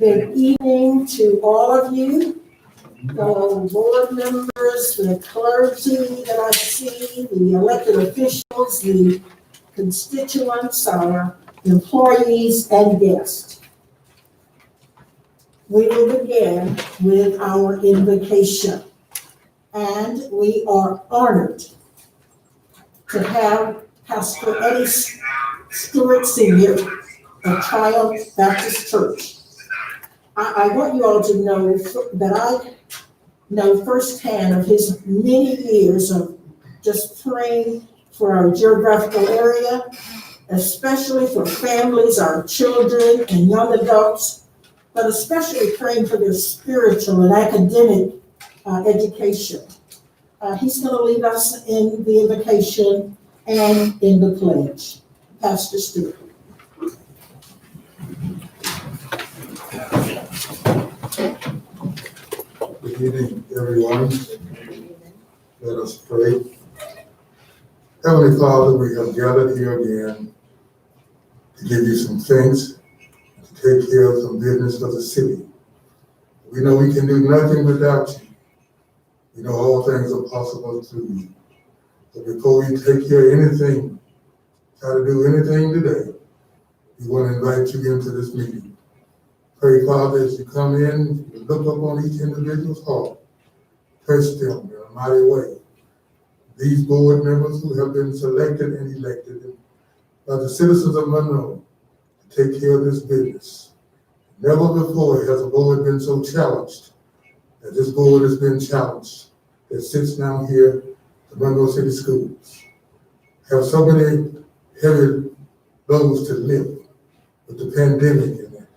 Good evening to all of you, board members, the clergy that I see, the elected officials, the constituents, our employees, and guests. We will begin with our invocation, and we are honored to have Pastor Eddie Stewart Sr. of Triumph Baptist Church. I want you all to know that I know firsthand of his many years of just praying for our geographical area, especially for families, our children and young adults, but especially praying for their spiritual and academic education. He's going to lead us in the invocation and in the pledge. Pastor Stewart. Good evening, everyone. Let us pray. Heavenly Father, we have gathered here again to give you some thanks, to take care of some business of the city. We know we can do nothing without you. We know all things are possible through you. But before we take care of anything, try to do anything today, we want to invite you into this meeting. Pray, Father, as you come in, you look up on each individual's heart, touch them in a mighty way. These board members who have been selected and elected by the citizens of Monroe to take care of this business. Never before has a board been so challenged as this board has been challenged that sits down here at Monroe City Schools. Have so many heavy loads to lift with the pandemic and that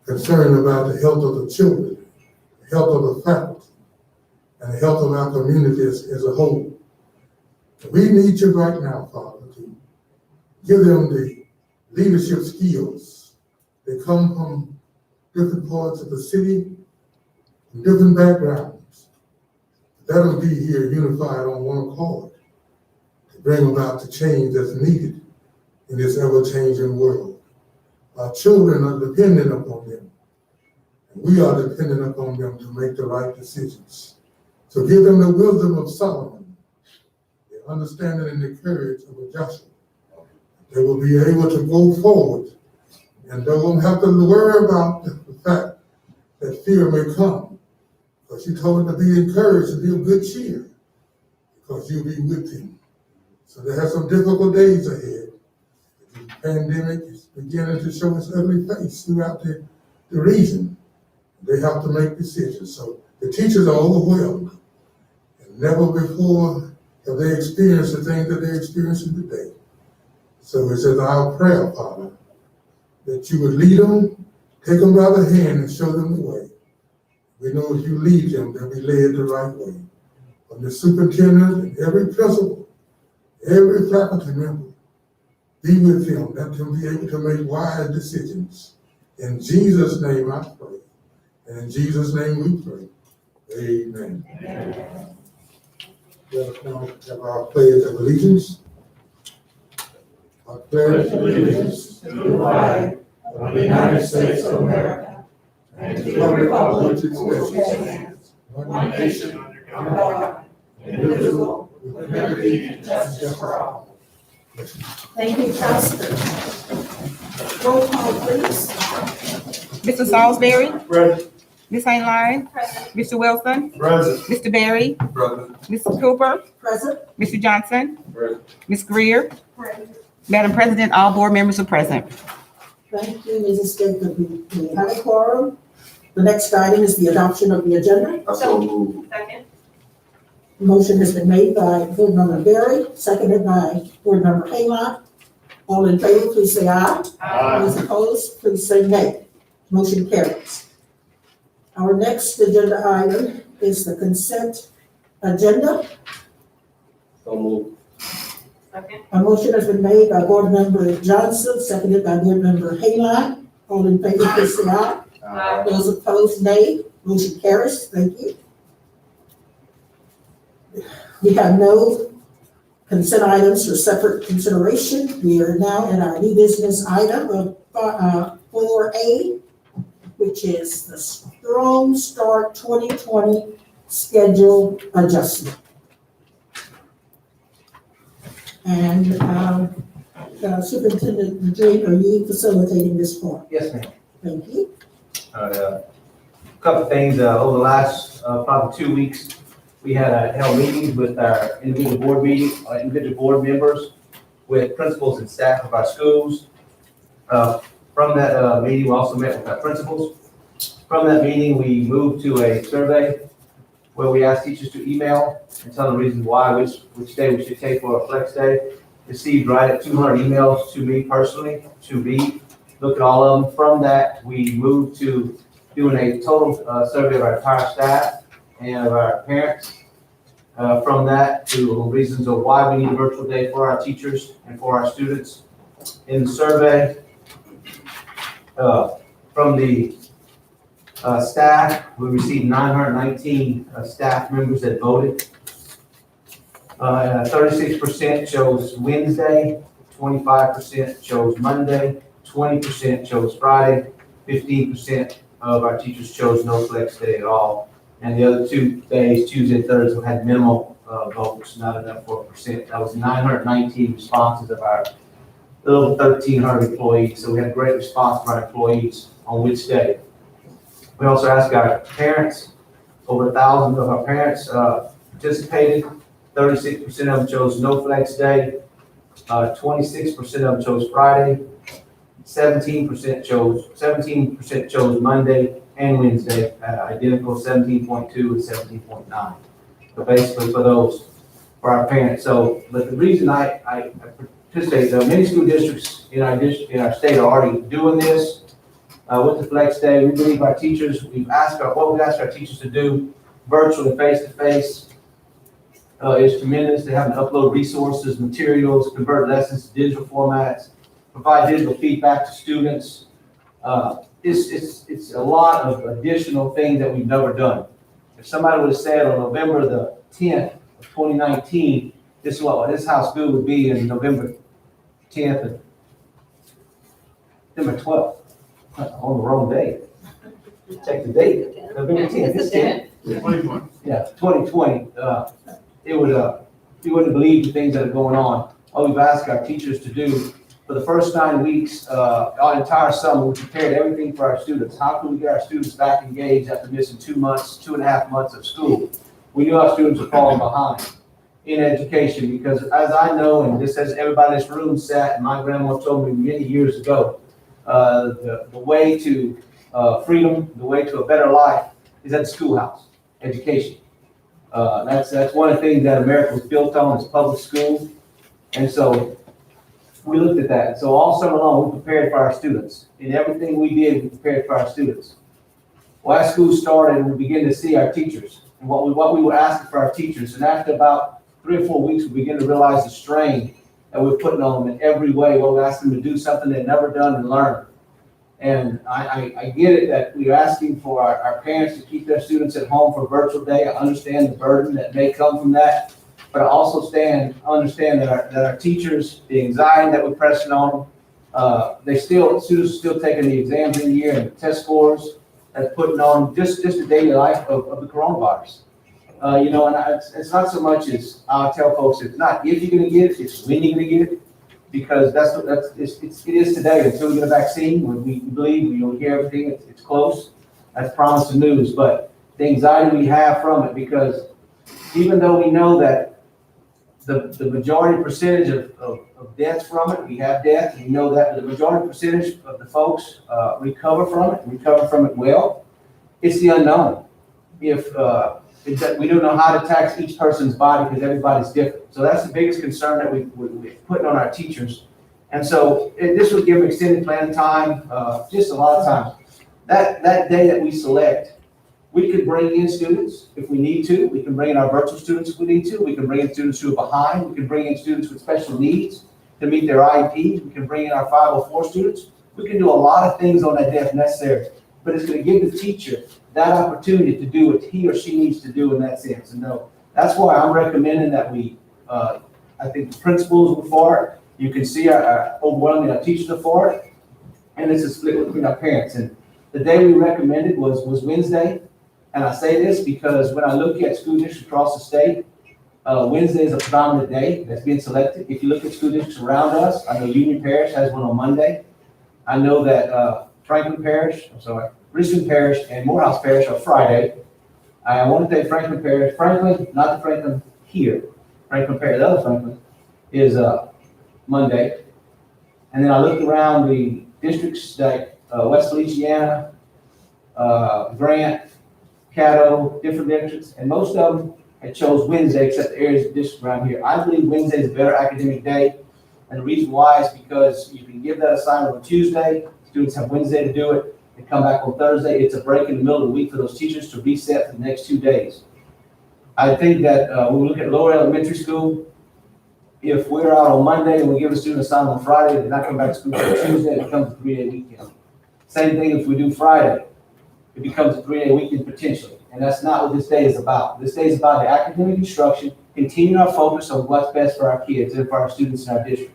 concern about the health of the children, the health of the faculty, and the health of our communities as a whole. We need you right now, Father, to give them the leadership skills. They come from different parts of the city, from different backgrounds. Let them be here unified on one accord to bring about the change that's needed in this ever-changing world. Our children are dependent upon them, and we are dependent upon them to make the right decisions. So give them the wisdom of Solomon, the understanding and the courage of a Joshua. They will be able to go forward, and they won't have to worry about the fact that fear may come, because you told them to be encouraged and be of good cheer, because you'll be with them. So they have some difficult days ahead. The pandemic is beginning to show its ugly face throughout the region. They have to make decisions. So the teachers are overwhelmed. And never before have they experienced the things that they're experiencing today. So it's our prayer, Father, that you would lead them, take them by the hand and show them the way. We know if you lead them, they'll be led the right way. From the superintendent and every principal, every faculty member, be with them. Let them be able to make wise decisions. In Jesus' name I pray. And in Jesus' name we pray. Amen. Amen. Let us now have our pledge of allegiance. I pledge allegiance to the flag of the United States of America and to the republic which stands one nation under God, indivisible, with liberty and justice for all. Thank you, Pastor. Roll call, please. Mr. Salisbury? Present. Ms. Heinlein? Mr. Wilson? Present. Mr. Berry? Present. Mrs. Cooper? Present. Mr. Johnson? Present. Ms. Greer? Present. Madam President, all board members are present. Thank you, Mrs. Jacob. We have a quorum. The next item is the adoption of the agenda. So moved. Second. Motion has been made by Board Member Berry, seconded by Board Member Haylock. All in favor, please say aye. Those opposed, please say nay. Motion carries. Our next agenda item is the consent agenda. So moved. Second. A motion has been made by Board Member Johnson, seconded by Board Member Haylock. All in favor, please say aye. Aye. Those opposed, nay. Motion carries. Thank you. We have no consent items for separate consideration. We are now in our new business item of 4A, which is the Strong Start 2020 schedule adjustment. And Superintendent Madrid, are you facilitating this part? Yes, ma'am. Thank you. Couple things, over the last, probably 2 weeks, we had held meetings with our individual board members, with principals and staff of our schools. From that meeting, we also met with our principals. From that meeting, we moved to a survey where we asked teachers to email and tell the reasons why, which day we should take for a flex day. Received right at 200 emails to me personally, to read, look at all of them. From that, we moved to doing a total survey of our entire staff and of our parents. From that to reasons of why we need a virtual day for our teachers and for our students. In the survey, from the staff, we received 919 staff members that voted. 36% chose Wednesday, 25% chose Monday, 20% chose Friday, 15% of our teachers chose no flex day at all. And the other 2 days, Tuesday and Thursday, had minimal votes, not enough for a percent. That was 919 responses of our little 1,300 employees. So we had great response from our employees on which day. We also asked our parents, over 1,000 of our parents participated. 36% of them chose no flex day. 26% of them chose Friday. 17% chose Monday and Wednesday, identical 17.2 and 17.9. So basically for those, for our parents. So, but the reason I participate, many school districts in our state are already doing this. With the flex day, we believe our teachers, we've asked our teachers to do virtually face-to-face is tremendous. They have to upload resources, materials, convert lessons to digital formats, provide digital feedback to students. It's a lot of additional things that we've never done. If somebody would have said on November the 10th of 2019, this is how school would be in November 10th and November 12th, on the wrong day. Check the date, November 10th. It's the 10th. Yeah, 2020. You wouldn't believe the things that are going on. All we've asked our teachers to do for the first 9 weeks, our entire summer, we prepared everything for our students. How can we get our students back engaged after missing 2 months, 2.5 months of school? We knew our students were falling behind in education because, as I know, and this as everybody in this room sat, and my grandma told me many years ago, the way to freedom, the way to a better life is at the schoolhouse, education. That's one of the things that America was built on is public school. And so we looked at that. So all summer long, we prepared for our students. In everything we did, we prepared for our students. Well, as school started, we began to see our teachers and what we were asking for our teachers. And after about 3 or 4 weeks, we began to realize the strain that we're putting on them in every way. Well, we're asking them to do something they've never done and learn. And I get it that we're asking for our parents to keep their students at home for a virtual day. I understand the burden that may come from that. But I also understand that our teachers, the anxiety that we're pressing on them, students are still taking the exams in the year and the test scores that's putting on just the daily life of the coronavirus. And it's not so much as I tell folks, it's not if you're going to get it, it's when you're going to get it, because it is today until we get a vaccine. When we believe, we hear everything, it's close. That's promising news, but the anxiety we have from it, because even though we know that the majority percentage of deaths from it, we have death, we know that the majority percentage of the folks recover from it well. It's the unknown. We don't know how to tax each person's body because everybody's different. So that's the biggest concern that we're putting on our teachers. And so this would give them extended plan time, just a lot of times. That day that we select, we could bring in students if we need to. We can bring in our virtual students if we need to. We can bring in students who are behind. We can bring in students with special needs to meet their IEPs. We can bring in our 504 students. We can do a lot of things on that day if necessary, but it's going to give the teacher that opportunity to do what he or she needs to do in that sense. And no, that's why I'm recommending that I think the principals are for it. You can see overwhelmingly our teachers are for it. And it's a split between our parents. And The day we recommended was Wednesday. And I say this because when I look at school districts across the state, Wednesday is a predominant day that's being selected. If you look at school districts around us, I know Union Parish has one on Monday. I know that Richmond Parish and Morehouse Parish are Friday. I want to say Franklin Parish, Franklin, not the Franklin here, Franklin Parish, the other Franklin is Monday. And then I looked around the districts like West Feliciana, Grant, Caddo, different districts, and most of them had chose Wednesday except the areas of districts around here. I believe Wednesday is a better academic day. And the reason why is because you can give that assignment on Tuesday, students have Wednesday to do it, they come back on Thursday. It's a break in the middle of the week for those teachers to reset for the next 2 days. I think that when we look at lower elementary school, if we're out on Monday and we give a student assignment on Friday, they're not coming back to school until Tuesday, it becomes a 3-day weekend. Same thing if we do Friday, it becomes a 3-day weekend potentially. And that's not what this day is about. This day is about the academic instruction, continuing our focus on what's best for our kids and for our students in our district.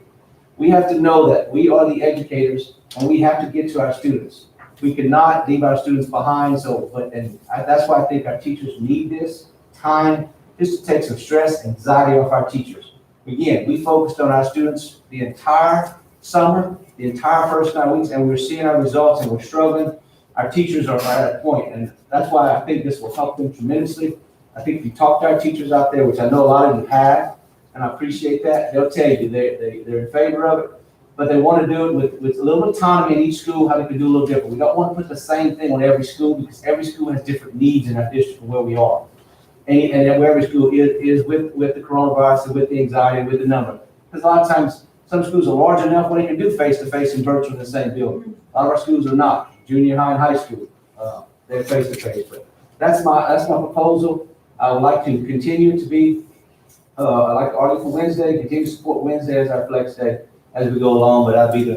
We have to know that we are the educators and we have to get to our students. We cannot leave our students behind. That's why I think our teachers need this time just to take some stress, anxiety off our teachers. Again, we focused on our students the entire summer, the entire first 9 weeks, and we're seeing our results and we're struggling. Our teachers are at a point, and that's why I think this will help them tremendously. I think if you talk to our teachers out there, which I know a lot of you have, and I appreciate that, they'll tell you they're in favor of it, but they want to do it with a little autonomy in each school, how they can do a little different. We don't want to put the same thing on every school because every school has different needs in our district and where we are. And where every school is with the coronavirus and with the anxiety and with the number. Because a lot of times, some schools are large enough where they can do face-to-face and virtual in the same building. A lot of our schools are not. Junior high and high school, they're face-to-face. But that's my proposal. I would like to continue to be, I like to argue for Wednesday, continue to support Wednesday as our flex day as we go along, but I'll be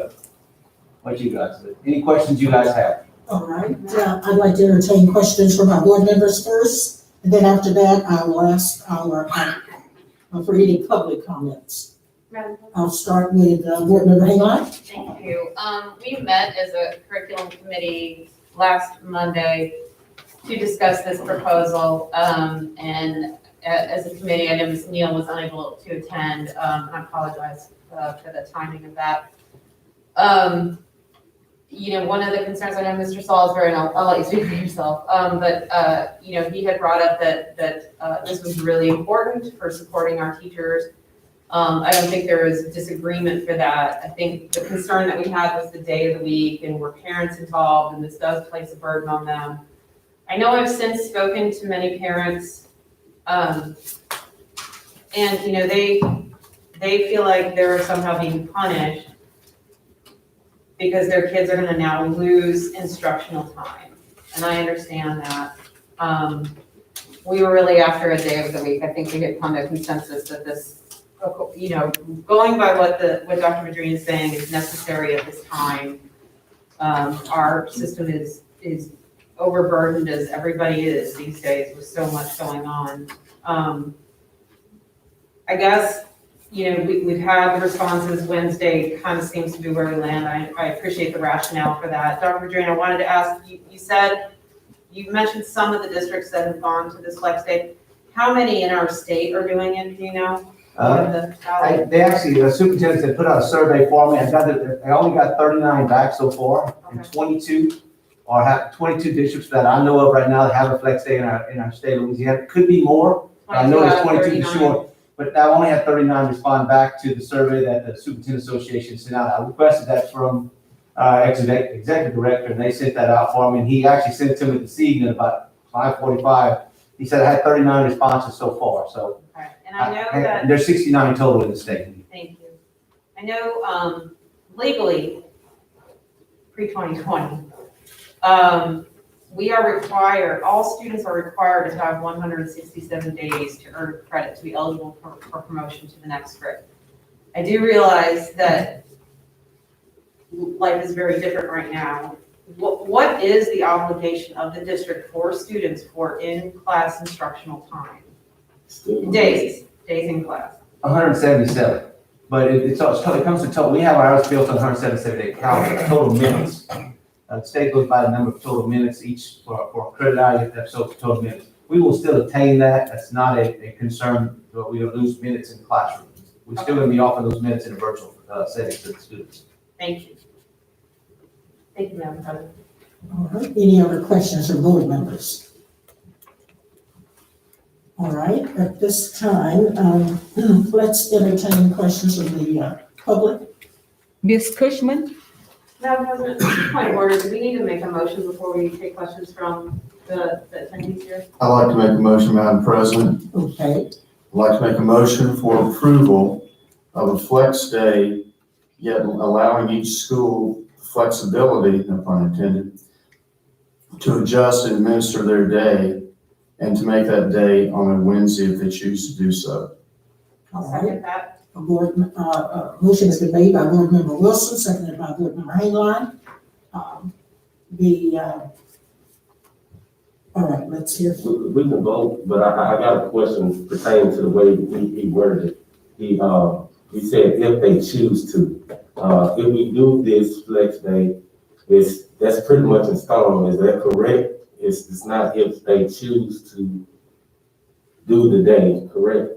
what you guys do. Any questions you guys have? All right, I'd like to entertain questions from our board members first, and then after that, I will ask for any public comments. I'll start with board member Hayline. Thank you. We met as a curriculum committee last Monday to discuss this proposal. And as a committee, I know Ms. Neal was unable to attend. And I apologize for the timing of that. One of the concerns, I know Mr. Salisbury, and I'll let you speak for yourself, but he had brought up that this was really important for supporting our teachers. I don't think there is disagreement for that. I think the concern that we had was the day of the week and were parents involved, and this does place a burden on them. I know I've since spoken to many parents, and they feel like they're somehow being punished because their kids are gonna now lose instructional time. And I understand that. We were really after a day of the week. I think we had come to a consensus that this, going by what Dr. Madrina is saying is necessary at this time. Our system is overburdened as everybody is these days with so much going on. I guess, we've had the responses. Wednesday kind of seems to be where we land. I appreciate the rationale for that. Dr. Madrina, I wanted to ask, you mentioned some of the districts that have gone to this flex day. How many in our state are doing it, do you know? They actually, the superintendent had put out a survey for me. I only got 39 back so far, and 22 districts that I know of right now that have a flex day in our state of Louisiana. It could be more. I know there's 22 for sure, but I only had 39 respond back to the survey that the Superintendent Association sent out. I requested that from executive director, and they sent that out for me. And he actually sent it to me this evening about 5:45. He said I had 39 responses so far. So. Okay. And I know that there's 69 total in the state. Thank you. I know legally, pre-2020, all students are required to have 167 days to earn credit to be eligible for promotion to the next grade. I do realize that life is very different right now. What is the obligation of the district for students for in-class instructional time? Days in class. 177, but it comes to total. We have ours built on 177 day calendar, total minutes. The state goes by the number of total minutes each for a credit hour, you have to have so total minutes. We will still attain that. That's not a concern, but we don't lose minutes in the classroom. We're still gonna be offering those minutes in a virtual setting to the students. Thank you. Thank you, Madam President. All right, any other questions from board members? All right, at this time, let's entertain questions from the public. Ms. Cushman? Madam President, point of order, do we need to make a motion before we take questions from the attendees here? I'd like to make a motion, Madam President. Okay, I'd like to make a motion for approval of a flex day, yet allowing each school flexibility, no pun intended, to adjust and administer their day and to make that day on a Wednesday if they choose to do so. I'll all right. second that. A board, motion has been made by Board Member Wilson, seconded by Board Member Hainline. All right, let's hear. We can vote, but I got a question pertaining to the way he worded it. He said if they choose to. If we do this flex day, that's pretty much in stone. Is that correct? It's not if they choose to do the day, correct?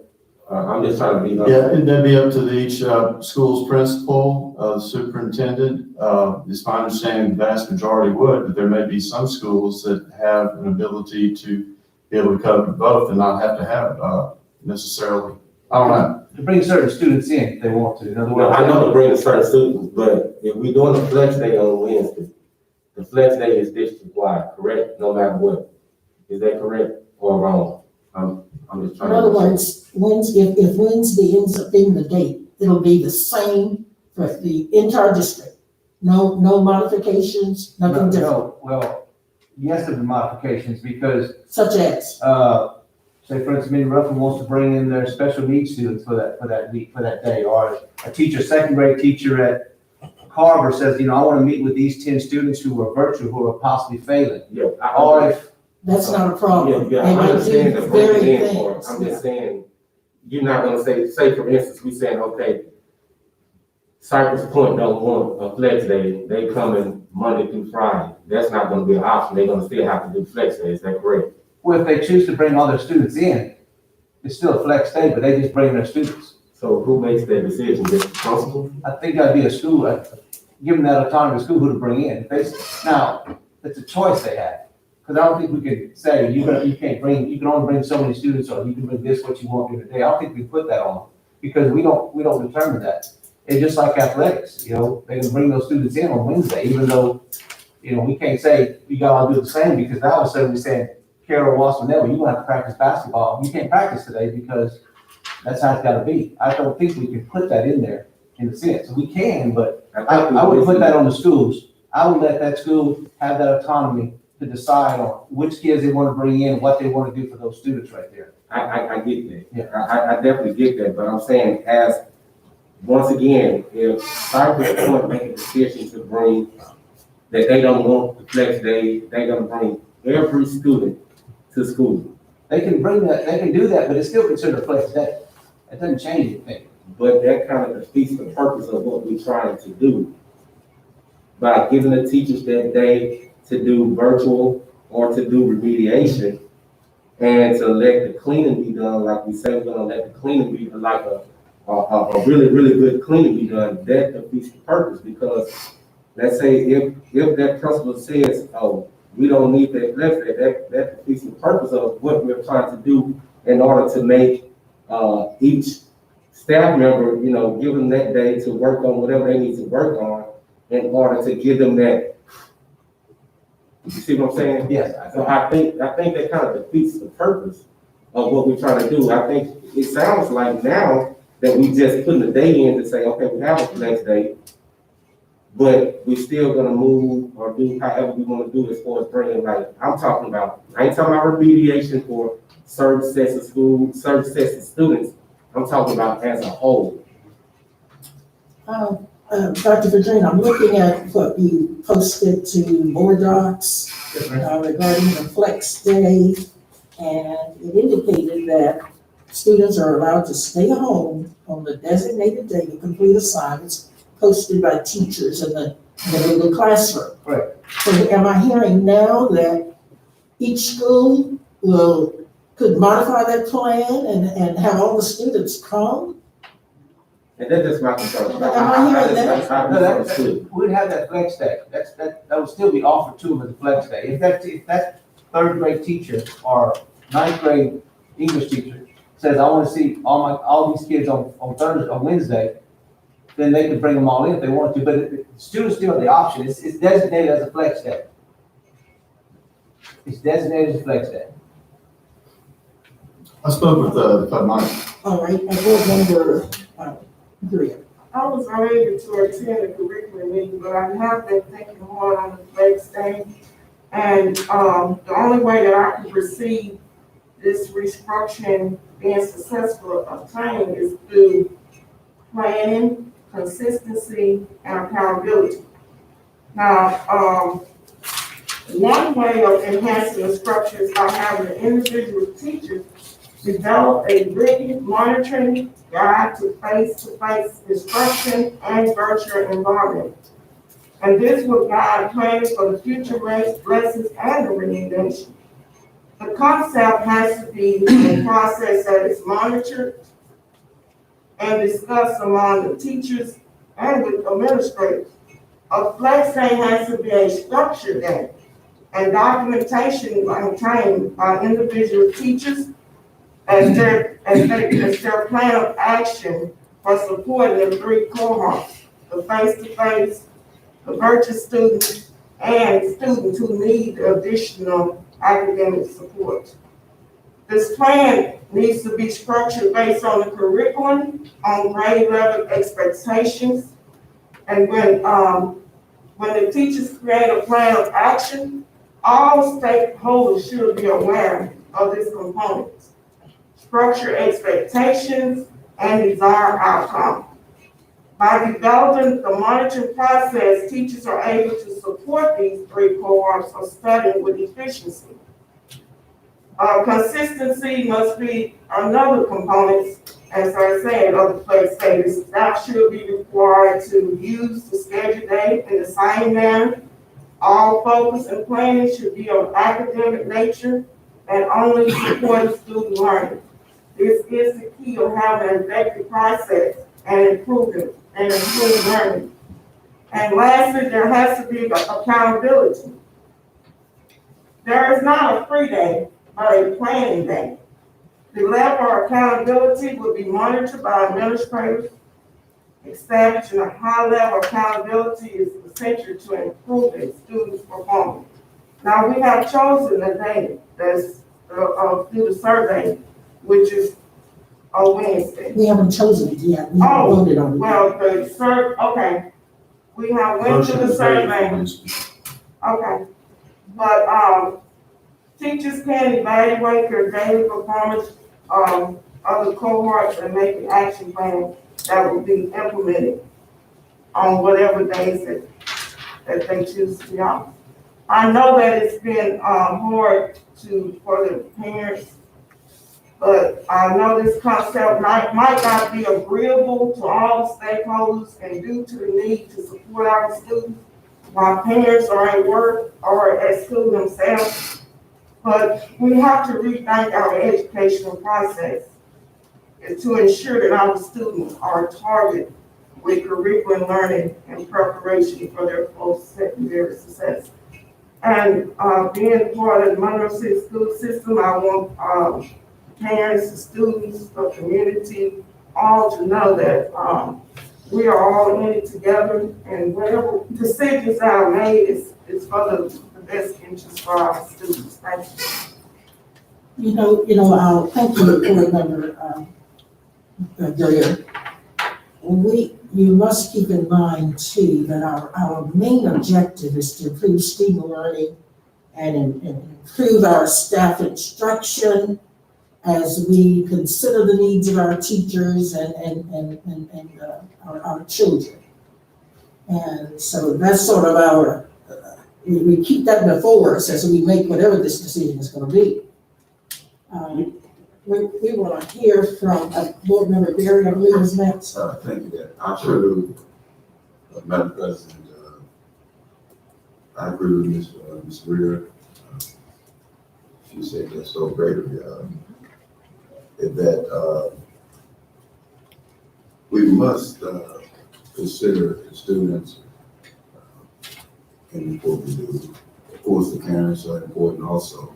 I'm just trying to be. Yeah, that'd be up to each school's principal, the superintendent. It's my understanding the vast majority would, but there may be some schools that have an ability to be able to cover both and not have to have necessarily. I don't know. To bring certain students in if they want to. In other Well, words, I know to bring a certain students, but if we're doing a flex day on Wednesday, the flex day is district-wide, correct? No matter what. Is that correct or wrong? I'm just trying In to. other words, if Wednesday ends up being the date, it'll be the same for the entire district. No modifications, nothing different, No, well, yes, there's modifications because such as, say for instance, Minnie Ruffin wants to bring in their special needs students for that week, for that day, or a teacher, second grade teacher at Carver says, I want to meet with these 10 students who are virtual, who are possibly failing. Yeah. Or if, that's not a problem. Yeah, They I might understand do the break very it in for it. things. I'm just saying, you're not gonna say for instance, we saying, okay, Cypress Point don't want a flex day, they come in Monday through Friday. That's not gonna be an option. They're gonna still have to do flex day, is that correct? well, if they choose to bring all their students in, it's still a flex day, but they just bring their students. So who makes that decision? Just the principal? I think that'd be a school, give them that autonomy to school who to bring in. Now, it's a choice they have. Because I don't think we could say, you can only bring so many students, or you can bring this, what you want during the day. I don't think we put that on them, because we don't determine that. It's just like athletics, they can bring those students in on Wednesday, even though, we can't say, you gotta do the same, because now all of a sudden we're saying, Carol Watson, you're gonna have to practice basketball. You can't practice today because that's how it's gotta be. I don't think we can put that in there in a sense. We can, but I would put that on the schools. I would let that school have that autonomy to decide on which kids they want to bring in, what they want to do for those students right there. I get that. Yeah. I definitely get that, but I'm saying once again, if Cypress Point make a decision to bring, that they don't want the flex day, they're gonna bring every student to school. They can bring that, they can do that, but it's still considered a flex day. It doesn't change anything. But that kind of defeats the purpose of what we're trying to do. By giving the teachers that day to do virtual or to do remediation, and to let the cleaning be done, like we say, we're gonna let the cleaning be like a really, really good cleaning be done, that defeats the purpose. Because let's say if that principal says, oh, we don't need that flex day, that defeats the purpose of what we're trying to do in order to make each staff member, give them that day to work on whatever they need to work on in order to give them that. You see what I'm saying? Yes. So I think that kind of defeats the purpose of what we're trying to do. I think it sounds like now that we just putting the day in to say, okay, we have a flex day, but we're still gonna move or do however we want to do as far as bringing, like, I ain't talking about remediation for certain sets of schools, certain sets of students. I'm talking about as a whole. Dr. Virginia, I'm looking at what you posted to board docs regarding the flex day, and it indicated that students are allowed to stay home on the designated day to complete assignments posted by teachers in the classroom. Right. So am I hearing now that each school could modify that plan and have all the students come? And that's just my concern. Am I hearing that? That's how No, it's understood. we'd have that flex day. That would still be offered to them as a flex day. If that third grade teacher or ninth grade English teacher says, I want to see all these kids on Thursday, on Wednesday, then they can bring them all in if they want to, but the students still have the option. It's designated as a flex day. It's designated as a flex day. I spoke with, Mike. All right, and board member, Greer. I was unable to attend the curriculum meeting, but I have been thinking hard on the flex day. And, the only way that I can perceive this restructuring being successful obtained is through planning, consistency, and accountability. Now, one way of enhancing the structure is by having the individual teachers develop a written monitoring guide to face-to-face instruction and virtual environment. And this will guide planning for the future lessons and the remediation. The concept has to be a process that is monitored and discussed among the teachers and with administrators. A flex day has to be a structured day, and documentation maintained by individual teachers as their plan of action for supporting the three cohorts: the face-to-face, the virtual students, and students who need additional academic support. This plan needs to be structured based on the curriculum, on grade level expectations, and when the teachers create a plan of action, all stakeholders should be aware of this component. Structure expectations and desired outcome. By developing the monitoring process, teachers are able to support these three cohorts of studying with efficiency. Consistency must be another component, as I said, of the flex day. Staff should be required to use the scheduled day in the same manner. All focus and planning should be of academic nature and only supporting student learning. This is the key of having an effective process and improving learning. And lastly, there has to be accountability. There is not a free day, but a planning day. The level of accountability will be monitored by administrators. Establishing a high level of accountability is essential to improving students' performance. Now, we have chosen a day that's through the survey, which is a Wednesday. We haven't chosen it yet. We haven't Oh, voted on it. well, okay. We have went through the survey. Okay. But, teachers can evaluate their daily performance, of the cohorts and make an action plan that will be implemented on whatever days that they choose to be on. I know that it's been, hard for the parents, but I know this concept might not be agreeable to all stakeholders, and due to the need to support our students while parents are at work or at school themselves. But we have to rethink our educational process to ensure that our students are targeted with curriculum learning and preparation for their post-secondary success. And being part of the Monroe City school system, I want parents, the students, the community, all to know that we are all in it together, and whatever decisions that are made is for the best interest for our students. Thank you. Thank you, board member, Greer. You must keep in mind too, that our main objective is to improve student learning and improve our staff instruction as we consider the needs of our teachers and our children. And so that's sort of we keep that before us as we make whatever this decision is going to be. We want to hear from board member Barry, I believe is next. Thank you, Dad. I'm sure Madam President, I agree with Ms. Greer. She said that so greatly. We must consider the students in what we do. Of course, the parents are important also.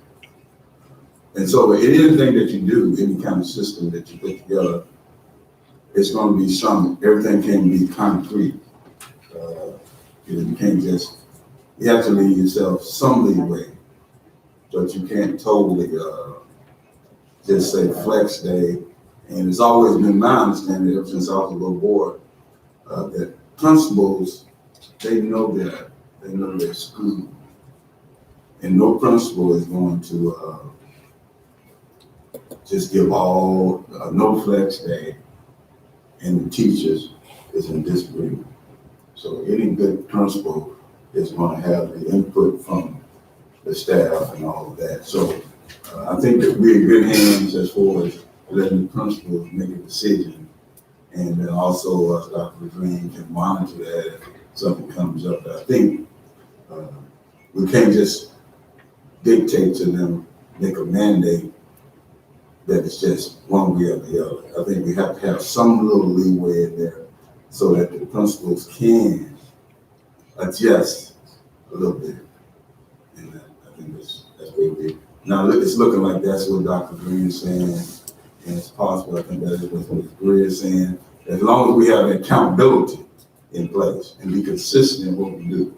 And so anything that you do, any kind of system that you put together, it's going to be everything can be concrete. You can't just, you have to leave yourself some leeway, but you can't totally just say flex day. And it's always been my understanding ever since I was a little boy, that principals, they know their school. And no principal is going to just give all, no flex day, and the teachers is in disagreement. So any good principal is going to have the input from the staff and all of that. So I think that we're in good hands as far as letting the principals make a decision. And then also Dr. Green can monitor that if something comes up. But I think we can't just dictate to them, make a mandate that it's just one way or the other. I think we have to have some little leeway in there so that the principals can adjust a little bit. And I think that's what we. Now it's looking like that's what Dr. Green is saying, and it's possible. I think that is what Ms. Greer is saying. As long as we have accountability in place and be consistent in what we do,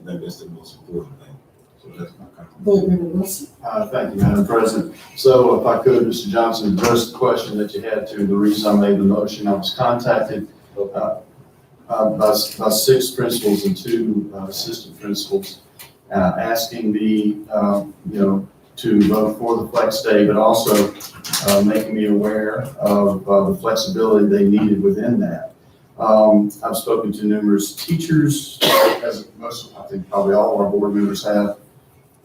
I think that's the most important thing. So that's my comment. Board Member Wilson. Thank you, Madam President. So if I could, Mr. Johnson, address the question that you had to the reason I made the motion. I was contacted by 6 principals and 2 assistant principals asking me, to vote for the flex day, but also making me aware of the flexibility they needed within that. I've spoken to numerous teachers, as most, I think probably all of our board members have,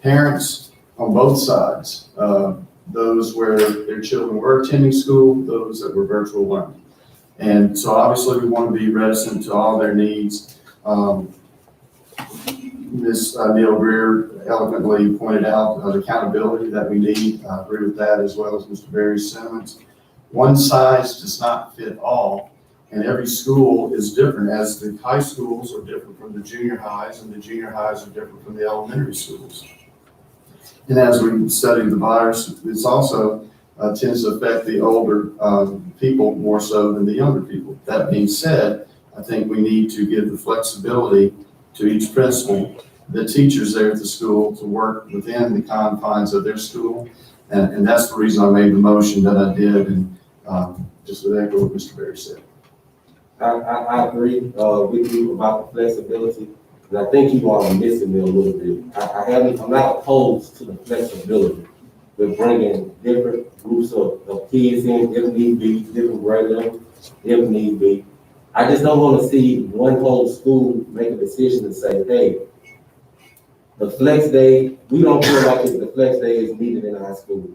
parents on both sides, those where their children were attending school, those that were virtual learning. And so obviously we want to be reticent to all their needs. Ms. Neal Greer eloquently pointed out the accountability that we need. I agree with that, as well as Mr. Berry's sentiments. One size does not fit all, and every school is different, as the high schools are different from the junior highs, and the junior highs are different from the elementary schools. And as we study the virus, it's also tends to affect the older people more so than the younger people. That being said, I think we need to give the flexibility to each principal, the teachers there at the school, to work within the confines of their school. And that's the reason I made the motion that I did, and just to echo what Mr. Berry said. I agree with you about the flexibility, and I think you all are missing me a little bit. I'm not opposed to the flexibility. We're bringing different groups of kids in, if need be, different grade levels, if need be. I just don't want to see one whole school make a decision and say, hey, the flex day, we don't feel like the flex day is needed in our school.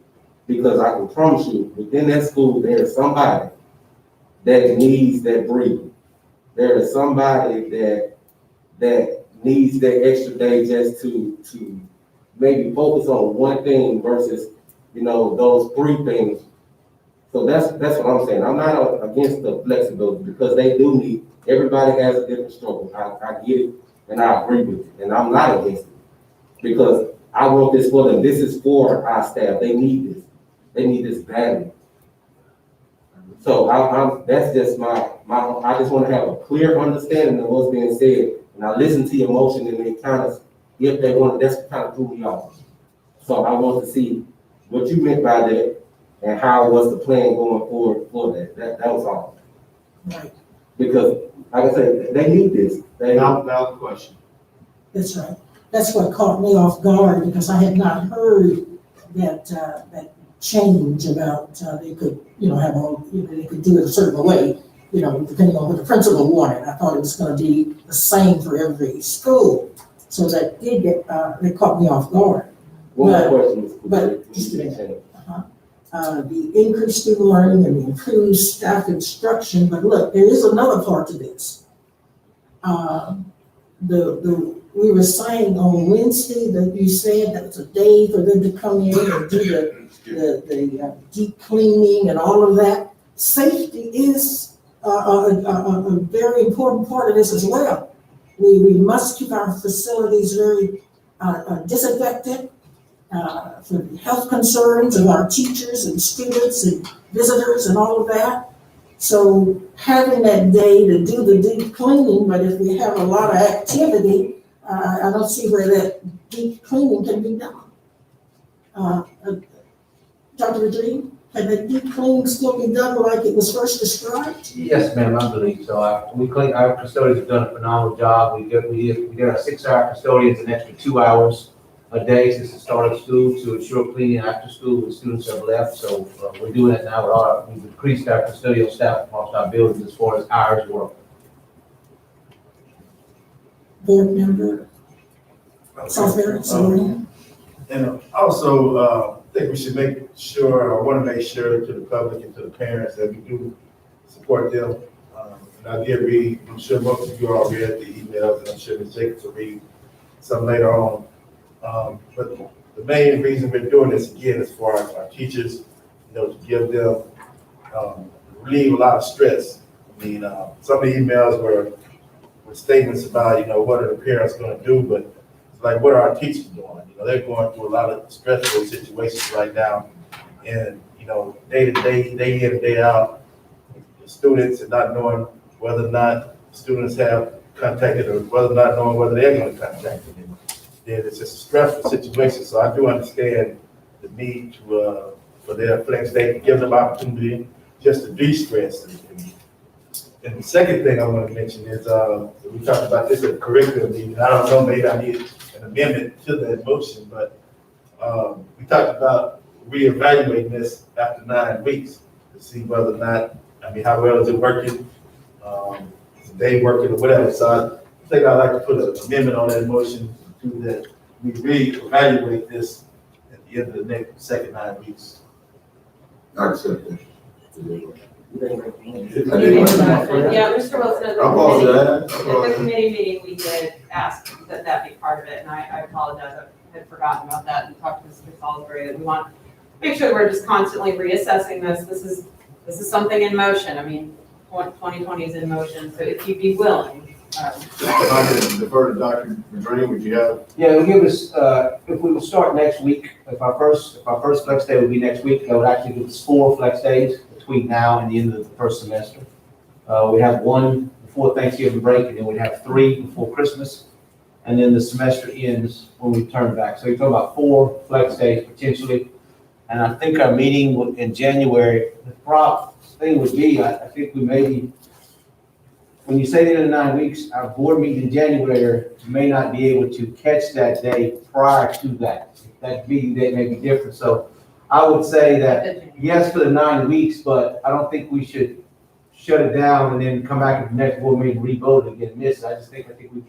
Because I can promise you, within that school, there is somebody that needs that breathing. There is somebody that needs that extra day just to maybe focus on one thing versus, those 3 things. So that's what I'm saying. I'm not against the flexibility, because they do need, everybody has a different struggle. I get it, and I agree with it, and I'm not against it, because I want this for them. This is for our staff. They need this. They need this badly. So that's just I just want to have a clear understanding of what's being said, and I listen to your motion, and it kind of, if they want, that's what kind of threw me off. So I want to see what you meant by that, and how was the plan going forward for that. That was all. Right. Because, like I said, they need this. Valid question. That's right. That's what caught me off guard, because I had not heard that that change about they could, have all, they could do it a certain way, depending on what the principal wanted. I thought it was going to be the same for every school. So that did get, that caught me off guard. One more question. But just a minute. The increased student learning and the improved staff instruction, but look, there is another part to this. The we were saying on Wednesday that you said that was a day for them to come in and do the deep cleaning and all of that. Safety is a very important part of this as well. We must keep our facilities very disinfected for the health concerns of our teachers and students and visitors and all of that. So having that day to do the deep cleaning, but if we have a lot of activity, I don't see where that deep cleaning can be done. Dr. Rodriguez, can the deep cleaning still be done like it was first described? Yes, ma'am, I believe so. Our custodians have done a phenomenal job. We get our 6-hour custodians an extra 2 hours a day since the start of school to ensure cleaning after school when students have left. So we're doing it now. We've increased our custodial staff across our buildings as far as hours work. Board member, Southbury, sorry. And also, I think we should make sure, or want to make sure to the public and to the parents that we do support them. And I did read, I'm sure most of you all read the emails, and I'm sure Ms. Jacobs will read some later on. But the main reason we're doing this again is for our teachers, to give them, relieve a lot of stress. I mean, some of the emails were statements about, what are the parents going to do, but it's like, what are our teachers doing? They're going through a lot of stressful situations right now. And, day to day, day in and day out, the students are not knowing whether or not students have contacted or whether or not knowing whether they're going to contact them. Yeah, it's just a stressful situation. So I do understand the need to, for their flex day to give them opportunity just to de-stress. And the second thing I want to mention is, we talked about this at the curriculum meeting. I don't know, maybe I need an amendment to that motion, but we talked about reevaluating this after 9 weeks to see whether or not, how well is it working, is the day working or whatever. So I think I'd like to put an amendment on that motion to that we reevaluate this at the end of the second 9 weeks. I accept that. Yeah, Mr. Wilson, at the committee meeting, we did ask that that be part of it, and I apologize, I had forgotten about that and talked to Mr. Salisbury that we want to make sure we're just constantly reassessing this. This is something in motion. 2020 is in motion, so if you'd be willing. If I could defer to Dr. Madrini, would you have? Yeah, it'll give us, if we will start next week, if our first flex day would be next week, that would actually give us 4 flex days between now and the end of the first semester. We have 1 before Thanksgiving break, and then we'd have 3 before Christmas. And then the semester ends when we turn back. So you're talking about 4 flex days potentially. And I think our meeting in January, the problem thing would be, I think we maybe, when you say the end of 9 weeks, our board meeting in January may not be able to catch that day prior to that. That meeting date may be different. So I would say that yes for the 9 weeks, but I don't think we should shut it down and then come back at the next board meeting and re-vote it again. I think we,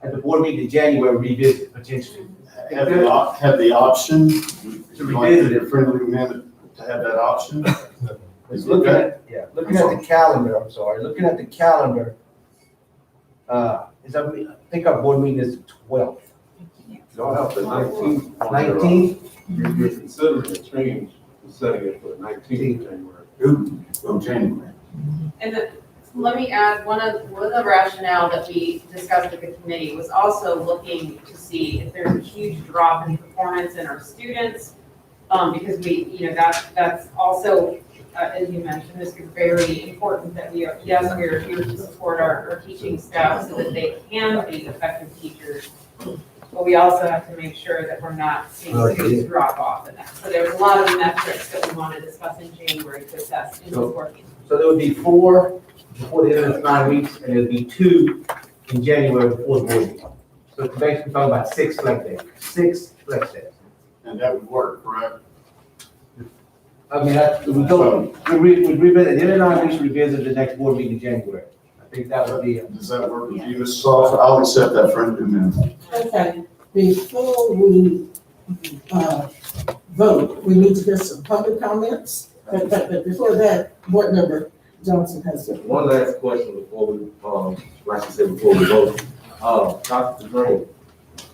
at the board meeting in January, revisit potentially. Have the option To revisit it. Friendly amendment to have that option. Looking at the calendar, looking at the calendar, I think our board meeting is the 12th. Y'all have the 19th. 19th? You're considering a change, setting it for the 19th of January. From January. And let me add, one of the rationale that we discussed with the committee was also looking to see if there's a huge drop in performance in our students, because that's also, as you mentioned, this is very important that we are here to support our teaching staff so that they can be effective teachers. But we also have to make sure that we're not seeing students drop off in that. So there's a lot of metrics that we want to discuss in January to assess is this working. So there would be 4 before the end of 9 weeks, and there'd be 2 in January before the board meeting. So it's basically talking about 6 flex days. 6 flex days. And that would work, correct? We revisit, at the end of 9 weeks, revisit the next board meeting in January. I think that would be. Does that work with you, Mr. Salter? I'll accept that friendly amendment. Okay, before we vote, we need to get some public comments. But before that, board member Johnson has something. One last question before we, like you said, before we vote. Dr. Green,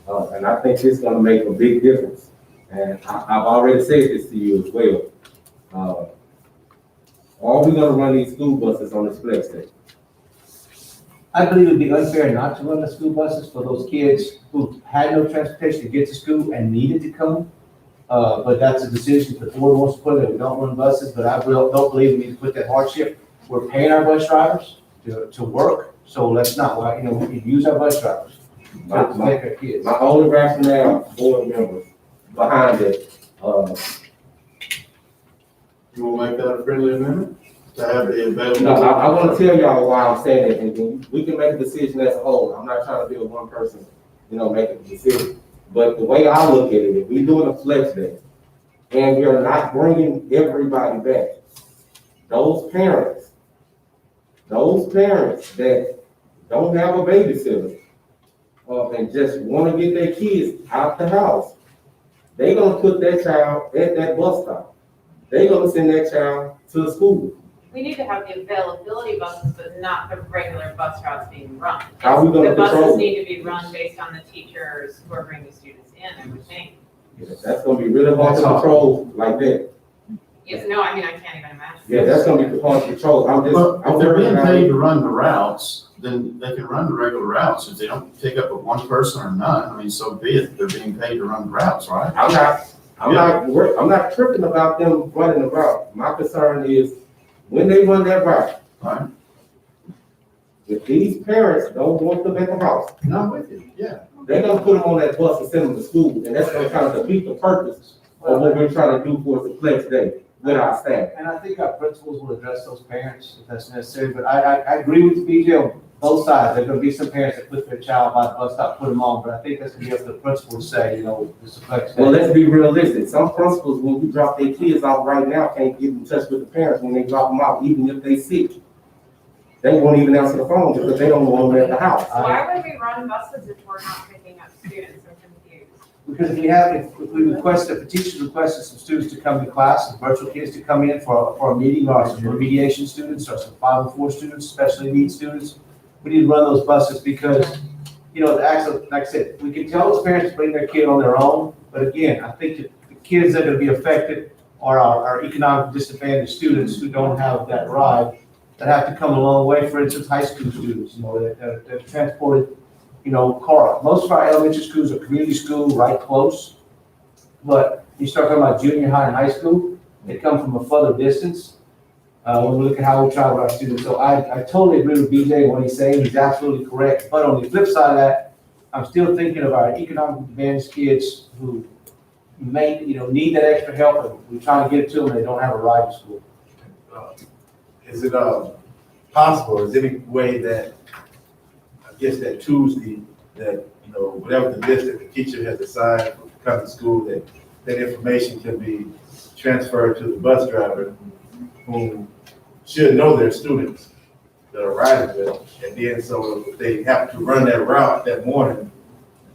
And I think it's gonna make a big difference. And I've already said this to you as well. Are we gonna run these school buses on this flex day? I believe it'd be unfair not to run the school buses for those kids who had no transportation to get to school and needed to come. But that's a decision the board wants to put in. We don't run buses, but I don't believe we need to put that hardship. We're paying our bus drivers to work, so let's not, we can use our bus drivers to take our kids. My only rationale, board members, behind it, You will make that a friendly amendment to have the available? no, I wanna tell y'all why I'm saying it, and then we can make a decision as a whole. I'm not trying to be a one person, making a decision. But the way I look at it, if we doing a flex day, and we are not bringing everybody back, those parents that don't have a babysitter, and just wanna get their kids out the house, they gonna put that child at that bus stop. They gonna send that child to the school. We need to have the availability of buses, but not the regular bus routes being run. How we gonna The buses control? need to be run based on the teachers who are bringing students in, I would think. That's gonna be really hard to control like that. Yes, no, I mean, I can't even imagine. Yeah, that's gonna be hard to control. Well, if they're being paid to run the routes, then they can run the regular routes. If they don't take up with one person or none, I mean, so be it. They're being paid to run the routes, right? I'm not tripping about them running the route. My concern is when they run that route, Right? if these parents don't want them at the house, No, I'm with you, yeah. they're gonna put them on that bus and send them to school, and that's gonna kind of defeat the purpose of what we're trying to do for the flex day with our staff. And I think our principals will address those parents if that's necessary, but I agree with BJ on both sides. There's gonna be some parents that put their child by the bus stop, put them on, but I think that's gonna be up to the principal to say, this is flex day. Well, let's be realistic. Some principals, when we drop their kids off right now, can't get in touch with the parents when they drop them out, even if they sick. They won't even answer the phone because they don't want them at the house. Why would we run buses if we're not picking up students? I'm confused. Because if we requested, if the teachers requested some students to come to class, some virtual kids to come in for a meeting, or some remediation students, or some 504 students, special needs students, we need to run those buses because, actually, like I said, we can tell those parents to bring their kid on their own, but again, I think that the kids that are gonna be affected are our economic disadvantaged students who don't have that ride, that have to come a long way, for instance, high school students, that are transported car. Most of our elementary schools are community school, right close. But you start talking about junior high and high school, they come from a further distance. When we look at how we travel our students. So I totally agree with BJ and what he's saying. He's absolutely correct. But on the flip side of that, I'm still thinking of our economic advantaged kids who may, need that extra help, and we're trying to get it to them and they don't have a ride to school. Is it possible, is there any way that, I guess that Tuesday, that, whatever the list that the teacher has assigned to come to school, that information can be transferred to the bus driver who should know their students that are riding with, and then so if they have to run that route that morning,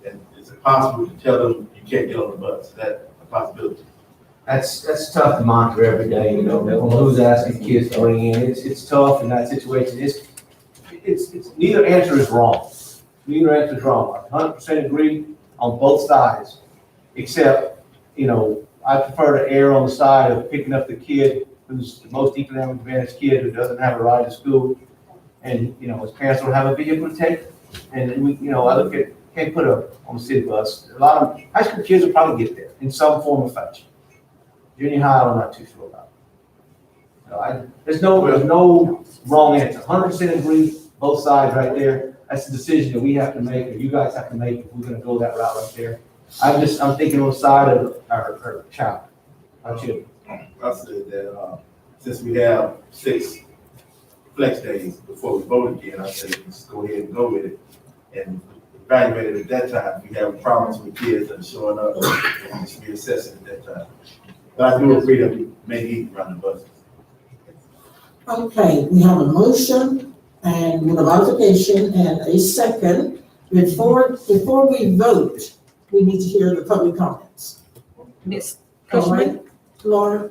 and is it possible to tell them you can't get on the bus? Is that a possibility? That's tough to monitor every day, who's asking kids to bring in. It's tough in that situation. It's neither answer is wrong. Neither answer is wrong. I 100% agree on both sides, except, I prefer to err on the side of picking up the kid who's the most economic advantaged kid who doesn't have a ride to school. And, his parents don't have a vehicle to take. And we, I look at, can't put on a city bus. A lot of high school kids will probably get there in some form or fashion. Junior high, I'm not too sure about. There's no wrong answer. 100% agree, both sides right there. That's the decision that we have to make, or you guys have to make if we're gonna go that route right there. I'm thinking on the side of our child, our children. I said that, since we have 6 flex days before we vote again, I said, let's go ahead and go with it. And evaluate it at that time. If we have problems with kids that are showing up, we should be assessing at that time. But I do agree that we may need to run the buses. Okay, we have a motion and with a modification and a second. Before we vote, we need to hear the public comments. Ms. All Cushman? right, Laura,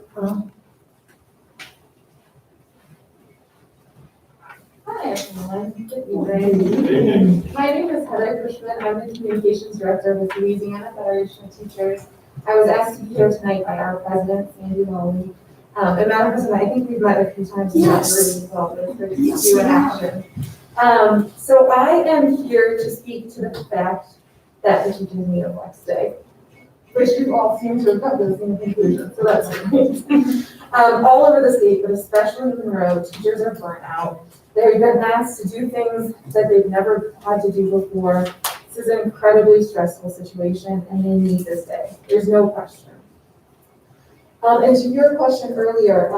Hi, everyone. Good evening. My name is Heather Cushman. I'm the Communications Director with Louisiana Federation of Teachers. I was asked to be here tonight by our president, Sandy Lowley. And Madam President, I think we've met a few times in that room as well, but it's great to see you in action. So I am here to speak to the fact that the teachers need a flex day, which you all seem to have come to the same conclusion, so that's great. All over the state, but especially in Monroe, teachers are burnt out. They've been asked to do things that they've never had to do before. This is an incredibly stressful situation, and they need this day. There's no question. And to your question earlier,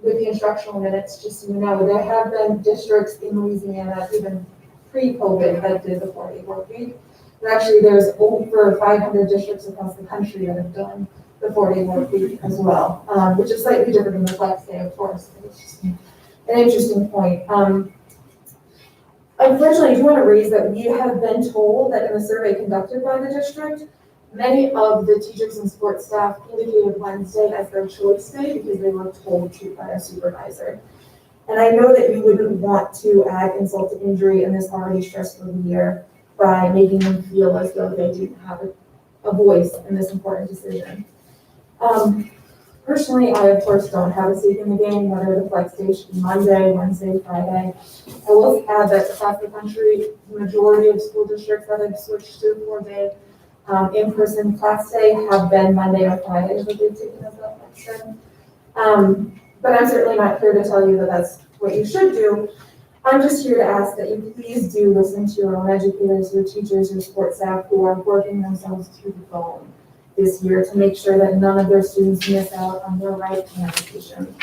with the instructional minutes, just so you know, there have been districts in Louisiana, even pre-COVID, that did the 4-day work week. And actually, there's over 500 districts across the country that have done the 4-day work week as well, which is slightly different than the flex day, of course. It's just an interesting point. Unfortunately, I do want to raise that we have been told that in the survey conducted by the district, many of the teachers and support staff indicated Wednesday as their choice day because they were told to by a supervisor. And I know that you wouldn't want to add insult to injury in this already stressful year by making them feel as though they didn't have a voice in this important decision. Personally, I of course don't have a stake in the game, whether the flex day should be Monday, Wednesday, Friday. I will add that across the country, the majority of school districts that have switched to 4-day in-person class day have been Monday or Friday, but they've taken as that flex day. But I'm certainly not here to tell you that that's what you should do. I'm just here to ask that you please do listen to your own educators, your teachers, your support staff who are working themselves to the bone this year to make sure that none of their students miss out on their right to education.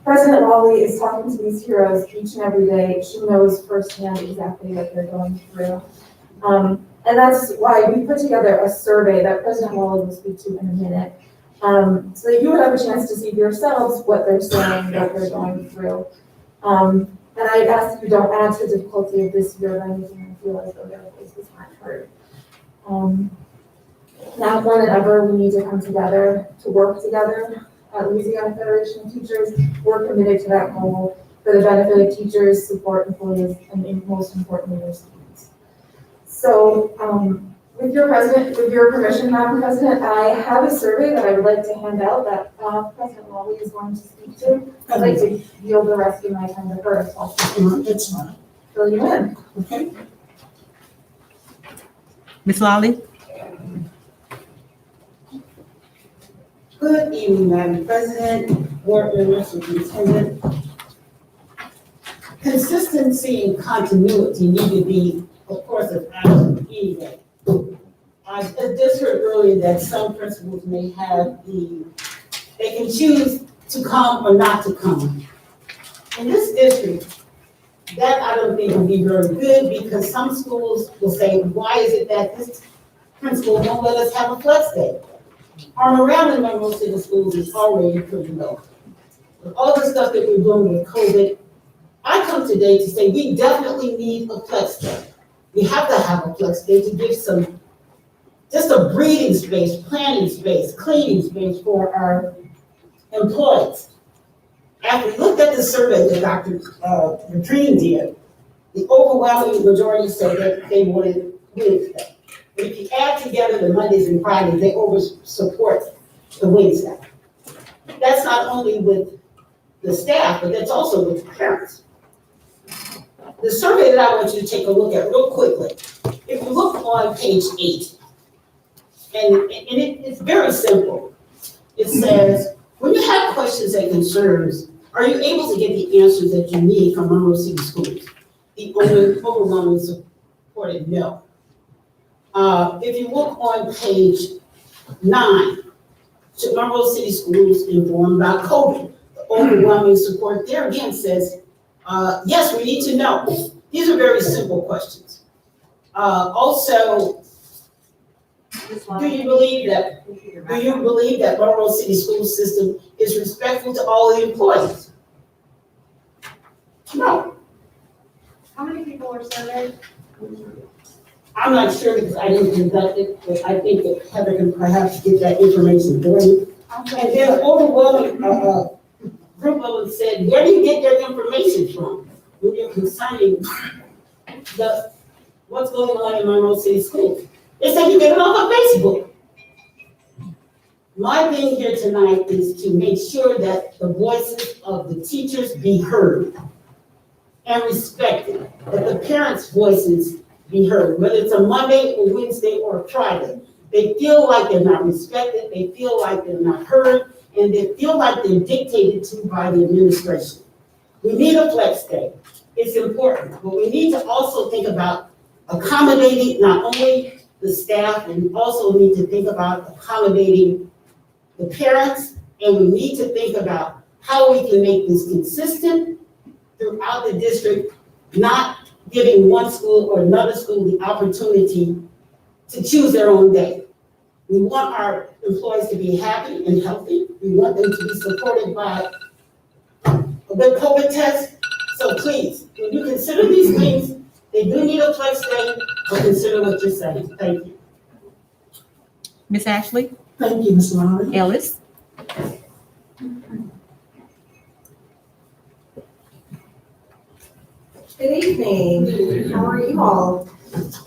President Lawley is talking to these heroes each and every day. She knows firsthand exactly what they're going through. And that's why we put together a survey that President Lawley will speak to in a minute. So that you would have a chance to see for yourselves what they're saying, what they're going through. And I'd ask that you don't add to the difficulty of this year by making them feel as though their voices aren't heard. Now more than ever, we need to come together to work together. At Louisiana Federation of Teachers, we're committed to that goal for the benefit of teachers, support employees, and most importantly, their students. So with your permission, Madam President, I have a survey that I would like to hand out that President Lawley is going to speak to. I'd like to yield the rest of my time to her as well. It's fine. Fill you in. Okay. Ms. Lawley? Good evening, Madam President, board members, superintendent. Consistency and continuity need to be, of course, of action anyway. I just heard earlier that some principals may have they can choose to come or not to come. In this district, that I don't think will be very good because some schools will say, why is it that this principal won't let us have a flex day? Our morale in Monroe City schools is already pretty low. With all the stuff that we're doing with COVID, I come today to say we definitely need a flex day. We have to have a flex day to give just a breathing space, planning space, cleaning space for our employees. After we looked at the survey that Dr. Latrine did, the overwhelming majority said that they wanted Wednesday. But if you add together the Mondays and Fridays, they over support the Wednesday. That's not only with the staff, but that's also with the parents. The survey that I want you to take a look at real quickly, if you look on page 8, and it's very simple. It says, when you have questions and concerns, are you able to get the answers that you need from Monroe City Schools? The overwhelming supported no. If you look on page 9, should Monroe City Schools inform about COVID? The overwhelming support there again says, yes, we need to know. These are very simple questions. Also, do you believe that Monroe City School System is respectful to all the employees? No. How many people are surveyed? I'm not sure because I didn't conduct it, but I think that Heather can perhaps get that information for you. And then overwhelming, group of them said, where do you get your information from when you're concerning what's going on in Monroe City Schools? They said you get it off of Facebook. My thing here tonight is to make sure that the voices of the teachers be heard and respected, that the parents' voices be heard, whether it's a Monday or Wednesday or a Friday. They feel like they're not respected, they feel like they're not heard, and they feel like they're dictated to by the administration. We need a flex day. It's important, but we need to also think about accommodating not only the staff, and we also need to think about accommodating the parents, and we need to think about how we can make this consistent throughout the district, not giving one school or another school the opportunity to choose their own day. We want our employees to be happy and healthy. We want them to be supported by a good COVID test. So please, when you consider these things, they do need a flex day, but consider what you're saying. Thank you. Ms. Ashley? Thank you, Ms. Lowry. Ellis? Good evening. How are you all?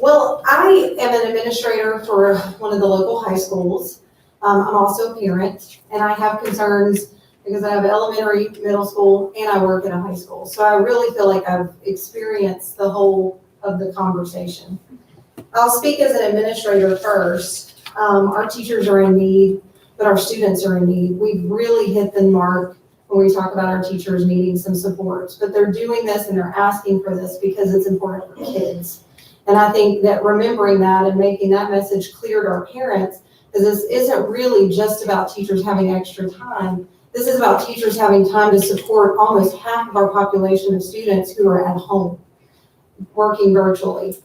Well, I am an administrator for one of the local high schools. I'm also a parent, and I have concerns because I have elementary, middle school, and I work in a high school. So I really feel like I've experienced the whole of the conversation. I'll speak as an administrator first. Our teachers are in need, but our students are in need. We've really hit the mark when we talk about our teachers needing some supports, but they're doing this and they're asking for this because it's important for kids. And I think that remembering that and making that message clear to our parents, because this isn't really just about teachers having extra time. This is about teachers having time to support almost half of our population of students who are at home, working virtually.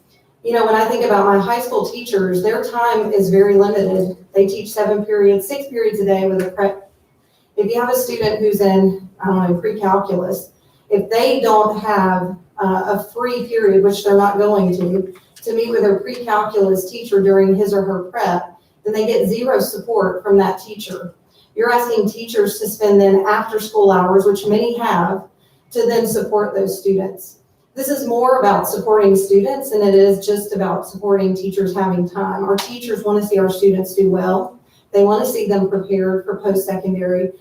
You know, when I think about my high school teachers, their time is very limited. They teach 6 periods a day with a prep. If you have a student who's in pre-calculus, if they don't have a free period, which they're not going to meet with a pre-calculus teacher during his or her prep, then they get zero support from that teacher. You're asking teachers to spend then after school hours, which many have, to then support those students. This is more about supporting students than it is just about supporting teachers having time. Our teachers want to see our students do well. They want to see them prepared for post-secondary.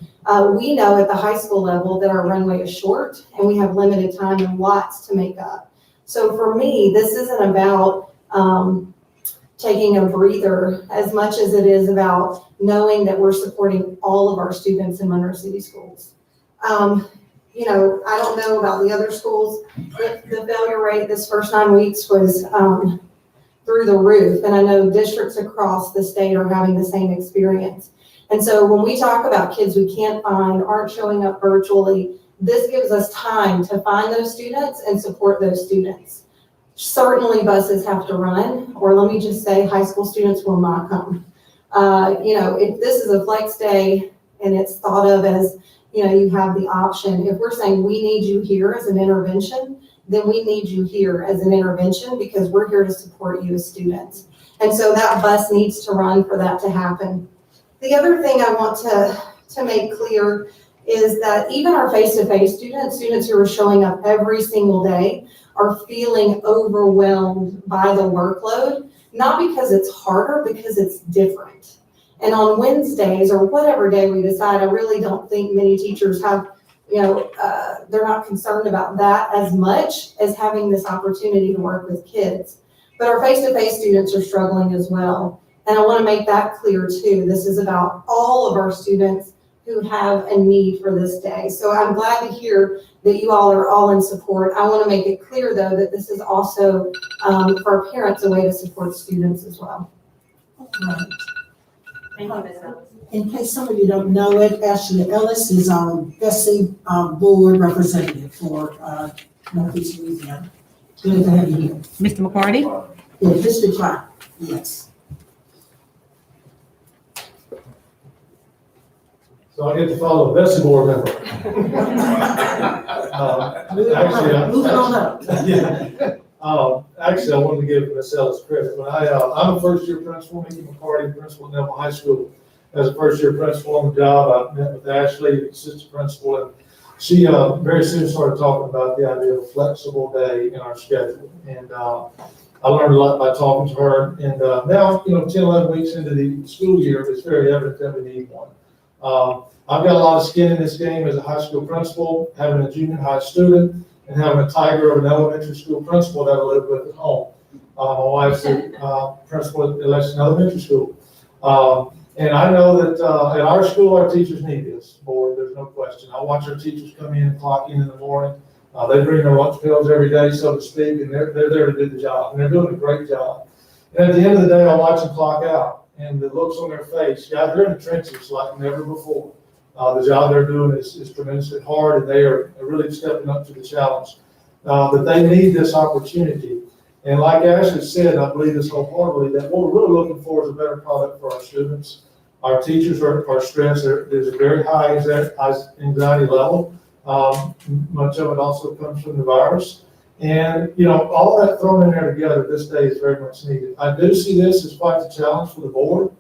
We know at the high school level that our runway is short and we have limited time and lots to make up. So for me, this isn't about taking a breather as much as it is about knowing that we're supporting all of our students in Monroe City schools. You know, I don't know about the other schools, but the failure rate this first 9 weeks was through the roof. And I know districts across the state are having the same experience. And so when we talk about kids we can't find, aren't showing up virtually, this gives us time to find those students and support those students. Certainly buses have to run, or let me just say high school students will not come. You know, if this is a flex day and it's thought of as, you know, you have the option. If we're saying we need you here as an intervention, then we need you here as an intervention because we're here to support you as students. And so that bus needs to run for that to happen. The other thing I want to make clear is that even our face-to-face students who are showing up every single day are feeling overwhelmed by the workload, not because it's harder, because it's different. And on Wednesdays or whatever day we decide, I really don't think many teachers have, you know, they're not concerned about that as much as having this opportunity to work with kids. But our face-to-face students are struggling as well. And I want to make that clear too. This is about all of our students who have a need for this day. So I'm glad to hear that you all are all in support. I want to make it clear though that this is also for our parents a way to support students as well. Right. Thank you, Ms. Ellis. In case some of you don't know it, Ashley Ellis is our Bessie board representative for Northeast Louisiana. Good to have you here. Mr. McCarty? Yeah, District 5, yes. So I get to follow a Bessie board member. Moving on up. Yeah. Actually, I wanted to give Ms. Ellis credit. When I'm a first-year principal, Mickey McCarty, principal at Neville High School. As a first-year principal on the job, I met with Ashley, assistant principal, and she very soon started talking about the idea of a flexible day in our schedule. And I learned a lot by talking to her. And now, 10, 11 weeks into the school year, it's very evident that we need one. I've got a lot of skin in this game as a high school principal, having a junior high student, and having a tiger of an elementary school principal that I live with at home. My wife's the principal at Lexington Elementary School. And I know that at our school, our teachers need this board, there's no question. I watch our teachers come in and clock in the morning. They bring their lunch bills every day, so to speak, and they're there to do the job, and they're doing a great job. And at the end of the day, I watch them clock out, and the looks on their face, they're in the trenches like never before. The job they're doing is tremendously hard, and they are really stepping up to the challenge. But they need this opportunity. And like Ashley said, I believe this wholeheartedly, that what we're really looking for is a better product for our students. Our teachers are stressed. There's a very high anxiety level. Much of it also comes from the virus. And, all that thrown in there together, this day is very much needed. I do see this as quite the challenge for the board.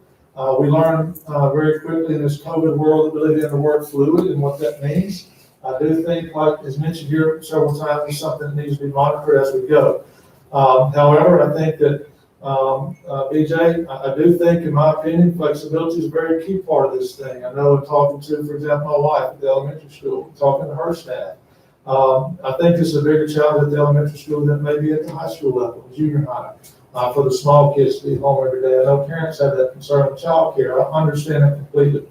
We learned very quickly in this COVID world that we live in the word fluid and what that means. I do think, like is mentioned here several times, it's something that needs to be monitored as we go. However, I think that, BJ, I do think, in my opinion, flexibility is a very key part of this thing. I know in talking to, for example, my wife at the elementary school, talking to her staff, I think this is a bigger challenge at the elementary school than maybe at the high school level, junior high, for the small kids to be home every day. I know parents have that concern with childcare. I understand that completely.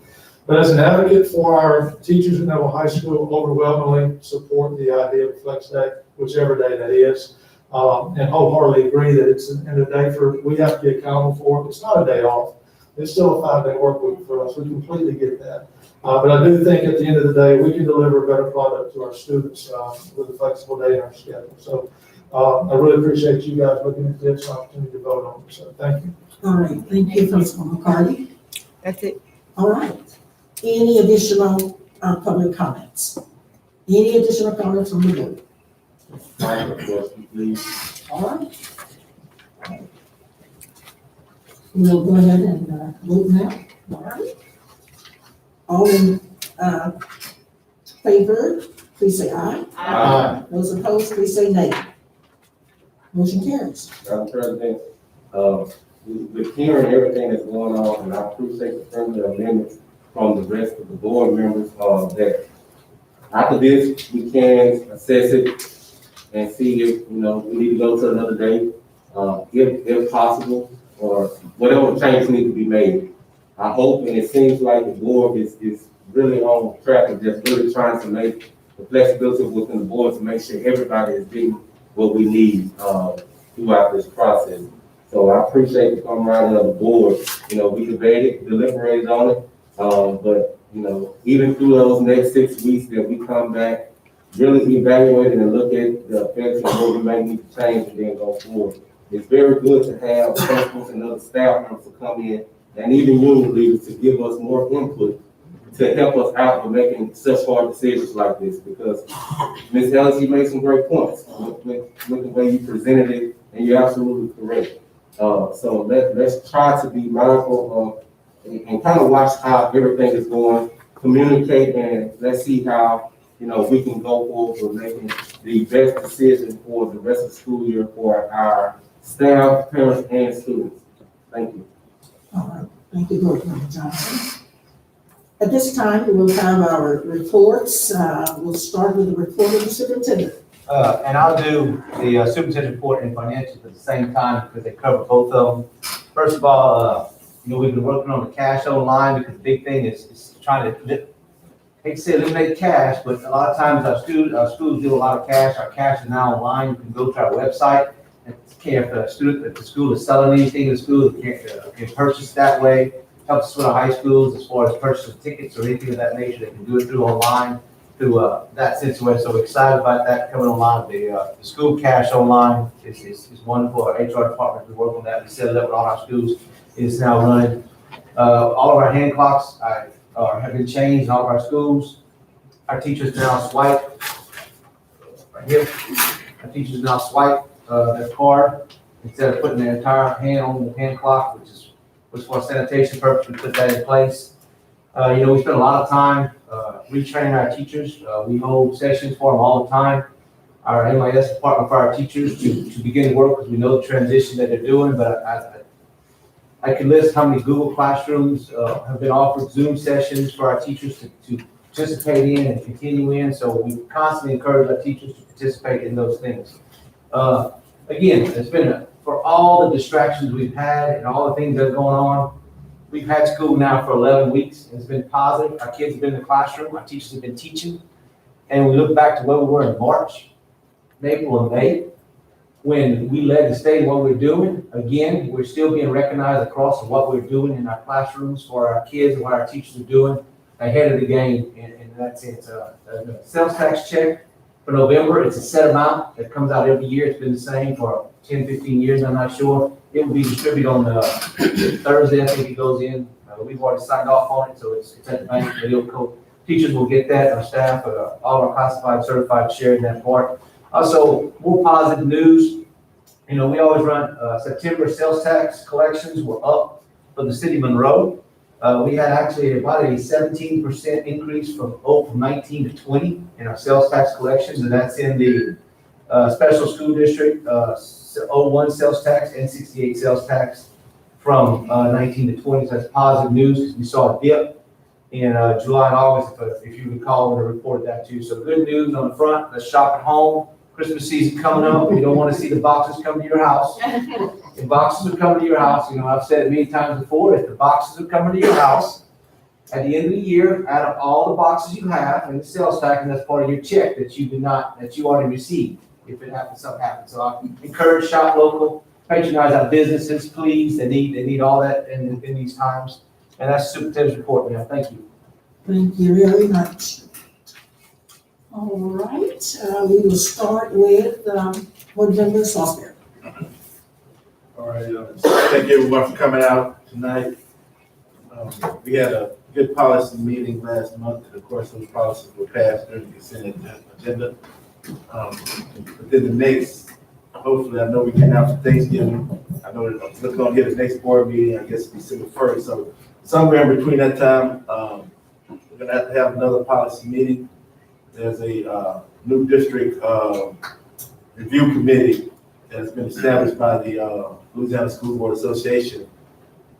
But as an advocate for our teachers at Neville High School, overwhelmingly support the idea of flex day, whichever day that is. And wholeheartedly agree that it's an end of day we have to be accountable for it. It's not a day off. It's still a 5-day work week for us. We completely get that. But I do think at the end of the day, we can deliver a better product to our students with a flexible day in our schedule. So I really appreciate you guys looking at this opportunity to vote on it. So thank you. All right, thank you, Principal McCarty. That's it. All right. Any additional public comments? Any additional comments from the board? I have a question, please. All right. We'll go ahead and vote now. All right. All in favor, please say aye. Aye. Those opposed, please say nay. Motion carries. Madam President, with hearing everything that's going on, and I appreciate the friendly amendments from the rest of the board members, that after this, we can assess it and see if, we need to go to another day, if possible, or whatever changes need to be made. I hope, and it seems like the board is really on track and just really trying to make the flexibility within the board to make sure everybody is getting what we need throughout this process. So I appreciate the camaraderie of the board. We debated, deliberated on it, but even through those next 6 weeks that we come back, really evaluate and look at the effects and what we may need to change and then go forward. It's very good to have principals and other staff members to come in and even union leaders to give us more input to help us out with making such hard decisions like this, because Ms. Ellis, you made some great points with the way you presented it, and you're absolutely correct. So let's try to be mindful of and kind of watch how everything is going, communicate, and let's see how we can go forward with making the best decision for the rest of the school year for our staff, parents, and students. Thank you. All right, thank you, Board Member Johnson. At this time, we will have our reports. We'll start with the report of the superintendent. And I'll do the superintendent report and financials at the same time because they cover both of them. First of all, we've been working on the cash online because the big thing is trying to, hate to say eliminate cash, but a lot of times our schools do a lot of cash. Our cash is now online. You can go to our website. And if the school is selling anything in the school, can purchase that way. Helps us with our high schools as far as purchasing tickets or anything of that nature. They can do it through online, through that situation. So we're excited about that coming online. The school cash online is wonderful. Our HR department we work on that. We set it up with all our schools. It's now running. All of our hand clocks have been changed in all of our schools. Our teachers now swipe right here. Our teachers now swipe their card instead of putting their entire hand on the hand clock, which for sanitation purposes, we put that in place. We spend a lot of time retraining our teachers. We hold sessions for them all the time. Our MIS department for our teachers to begin work because we know the transition that they're doing. But I can list how many Google Classrooms have been offered Zoom sessions for our teachers to participate in and continue in. So we constantly encourage our teachers to participate in those things. Again, it's been for all the distractions we've had and all the things that are going on. We've had school now for 11 weeks, and it's been positive. Our kids have been in the classroom, our teachers have been teaching. And we look back to where we were in March, April, and May, when we led the state in what we're doing. Again, we're still being recognized across what we're doing in our classrooms for our kids and what our teachers are doing ahead of the game. And that's it. The sales tax check for November, it's a set amount that comes out every year. It's been the same for 10, 15 years, I'm not sure. It will be distributed on Thursday, I think it goes in. We've already signed off on it, so it's at the bank. Teachers will get that, our staff, all our classified, certified share in that part. Also, more positive news. We always run September sales tax collections were up for the city of Monroe. We had actually about a 17% increase from 19 to 20 in our sales tax collections, and that's in the special school district, 01 sales tax and 68 sales tax from 19 to 20. So that's positive news because we saw a dip in July and August, if you recall, when I reported that too. So good news on the front. Let's shop at home. Christmas season coming up. You don't want to see the boxes come to your house. The boxes are coming to your house. I've said it many times before, if the boxes are coming to your house, at the end of the year, add up all the boxes you have and the sales tax, and that's part of your check that you already received. If it happens, something happens. So I encourage shop local, patronize our businesses, please. They need all that in these times. And that's the superintendent's report, man. Thank you. Thank you very much. All right, we will start with Board Member Salisbury. All right, thank you everyone for coming out tonight. We had a good policy meeting last month, and of course those policies were passed during the consent agenda. Within the next, hopefully, I know we get out for Thanksgiving. I know we're going to hit the next board meeting, I guess December 1st. So somewhere in between that time, we're going to have another policy meeting. There's a new district review committee that's been established by the Louisiana School Board Association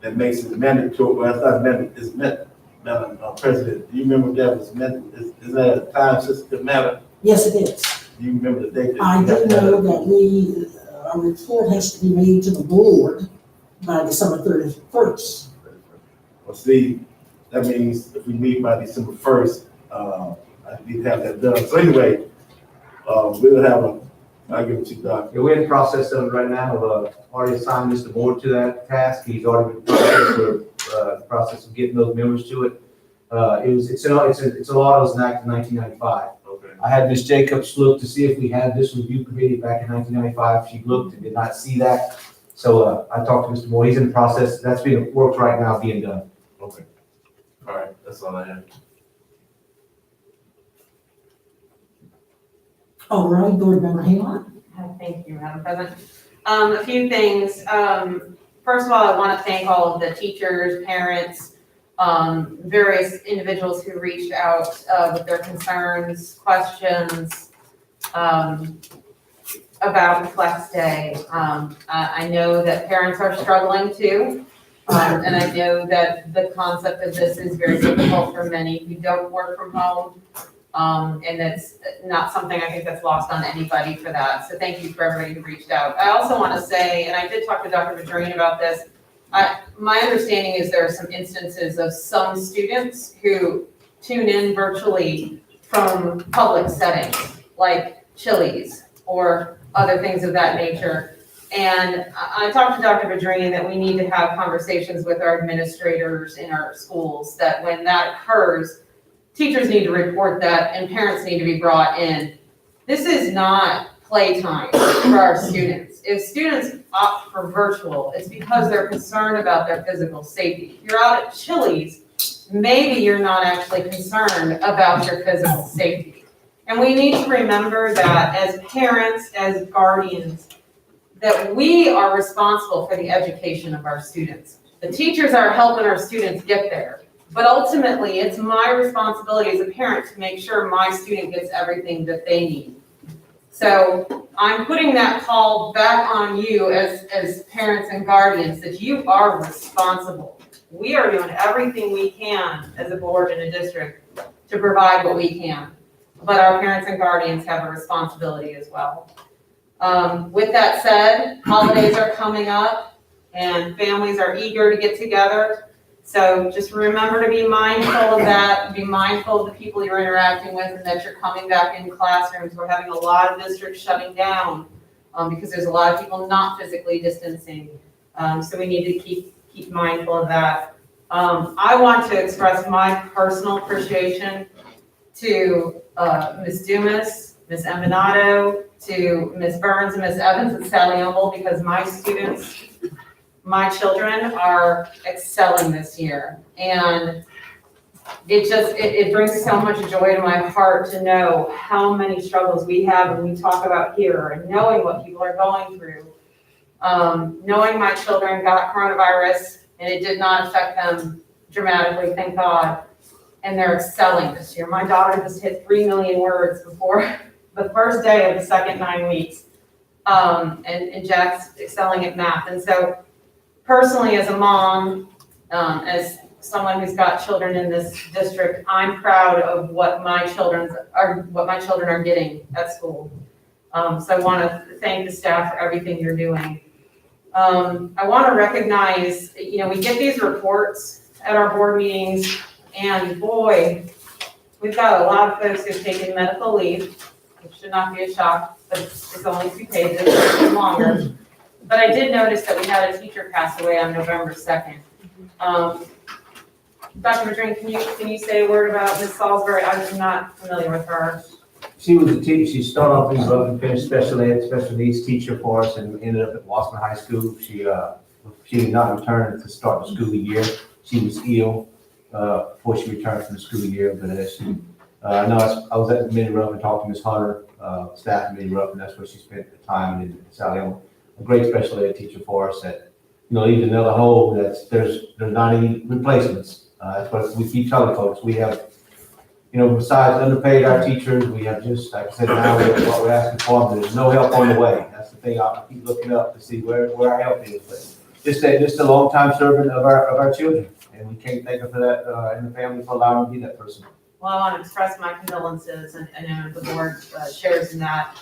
that makes it mandatory. Well, it's not amendment, it's meant, Madam President. Do you remember that was meant? Is that a time-sensitive matter? Yes, it is. Do you remember the date? I do know that a report has to be made to the board by December 31st. Well, see, that means if we meet by December 1st, I need to have that done. So anyway, we'll have I'll give it to you, Doc. Yeah, we're in the process of it right now. Already assigned Mr. Board to that task. He's already been the process of getting those members to it. It's a law that was enacted in 1995. Okay. I had Ms. Jacobs look to see if we had this review committee back in 1995. She looked and did not see that. So I talked to Mr. Moore. He's in the process. That's being worked right now, being done. Okay. All right, that's all I have. All right, Board Member Haymark. Thank you, Madam President. A few things. First of all, I want to thank all of the teachers, parents, various individuals who reached out with their concerns, questions about the Flex Day. I know that parents are struggling too, and I know that the concept of this is very difficult for many who don't work from home. And that's not something I think that's lost on anybody for that. So thank you for everybody who reached out. I also want to say, and I did talk to Dr. Madrine about this, my understanding is there are some instances of some students who tune in virtually from public settings, like Chili's or other things of that nature. And I talked to Dr. Madrine that we need to have conversations with our administrators in our schools, that when that occurs, teachers need to report that and parents need to be brought in. This is not playtime for our students. If students opt for virtual, it's because they're concerned about their physical safety. If you're out at Chili's, maybe you're not actually concerned about your physical safety. And we need to remember that as parents, as guardians, that we are responsible for the education of our students. The teachers are helping our students get there. But ultimately, it's my responsibility as a parent to make sure my student gets everything that they need. So I'm putting that call back on you as parents and guardians, that you are responsible. We are doing everything we can as a board and a district to provide what we can. But our parents and guardians have a responsibility as well. With that said, holidays are coming up and families are eager to get together. So just remember to be mindful of that, be mindful of the people you're interacting with, and that you're coming back in classrooms. We're having a lot of districts shutting down because there's a lot of people not physically distancing. So we need to keep mindful of that. I want to express my personal appreciation to Ms. Dumas, Ms. Emanato, to Ms. Burns and Ms. Evans and Sally Humble, because my students, my children are excelling this year. And it brings so much joy to my heart to know how many struggles we have when we talk about here, and knowing what people are going through. Knowing my children got coronavirus and it did not affect them dramatically, thank God. And they're excelling this year. My daughter just hit 3 million words before the first day of the second 9 weeks. And Jack's excelling at math. And so personally, as a mom, as someone who's got children in this district, I'm proud of what my children are getting at school. So I want to thank the staff for everything you're doing. I want to recognize, we get these reports at our board meetings, and boy, we've got a lot of folks who've taken medical leave, which should not be a shock, but it's only 2 pages, it's longer. But I did notice that we had a teacher pass away on November 2nd. Dr. Madrin, can you say a word about Ms. Salisbury? I'm not familiar with her. She was a teacher. She started off as a finished special needs teacher for us, and ended up at Wasserman High School. She did not return to start the school year. She was ill before she returned from the school year. But I was at the Monroe and talked to Ms. Hunter, staff at Monroe, and that's where she spent the time in Sally. A great special ed teacher for us that, leaves another hole that's there's not any replacements. That's what we keep telling folks. We have, besides underpaid our teachers, we have just, like I said, now what we're asking for, there's no help on the way. That's the thing I keep looking up to see where our help is. But just a long time servant of our children, and we can't thank her for that in the family for allowing to be that person. Well, I want to express my condolences, and the board shares in that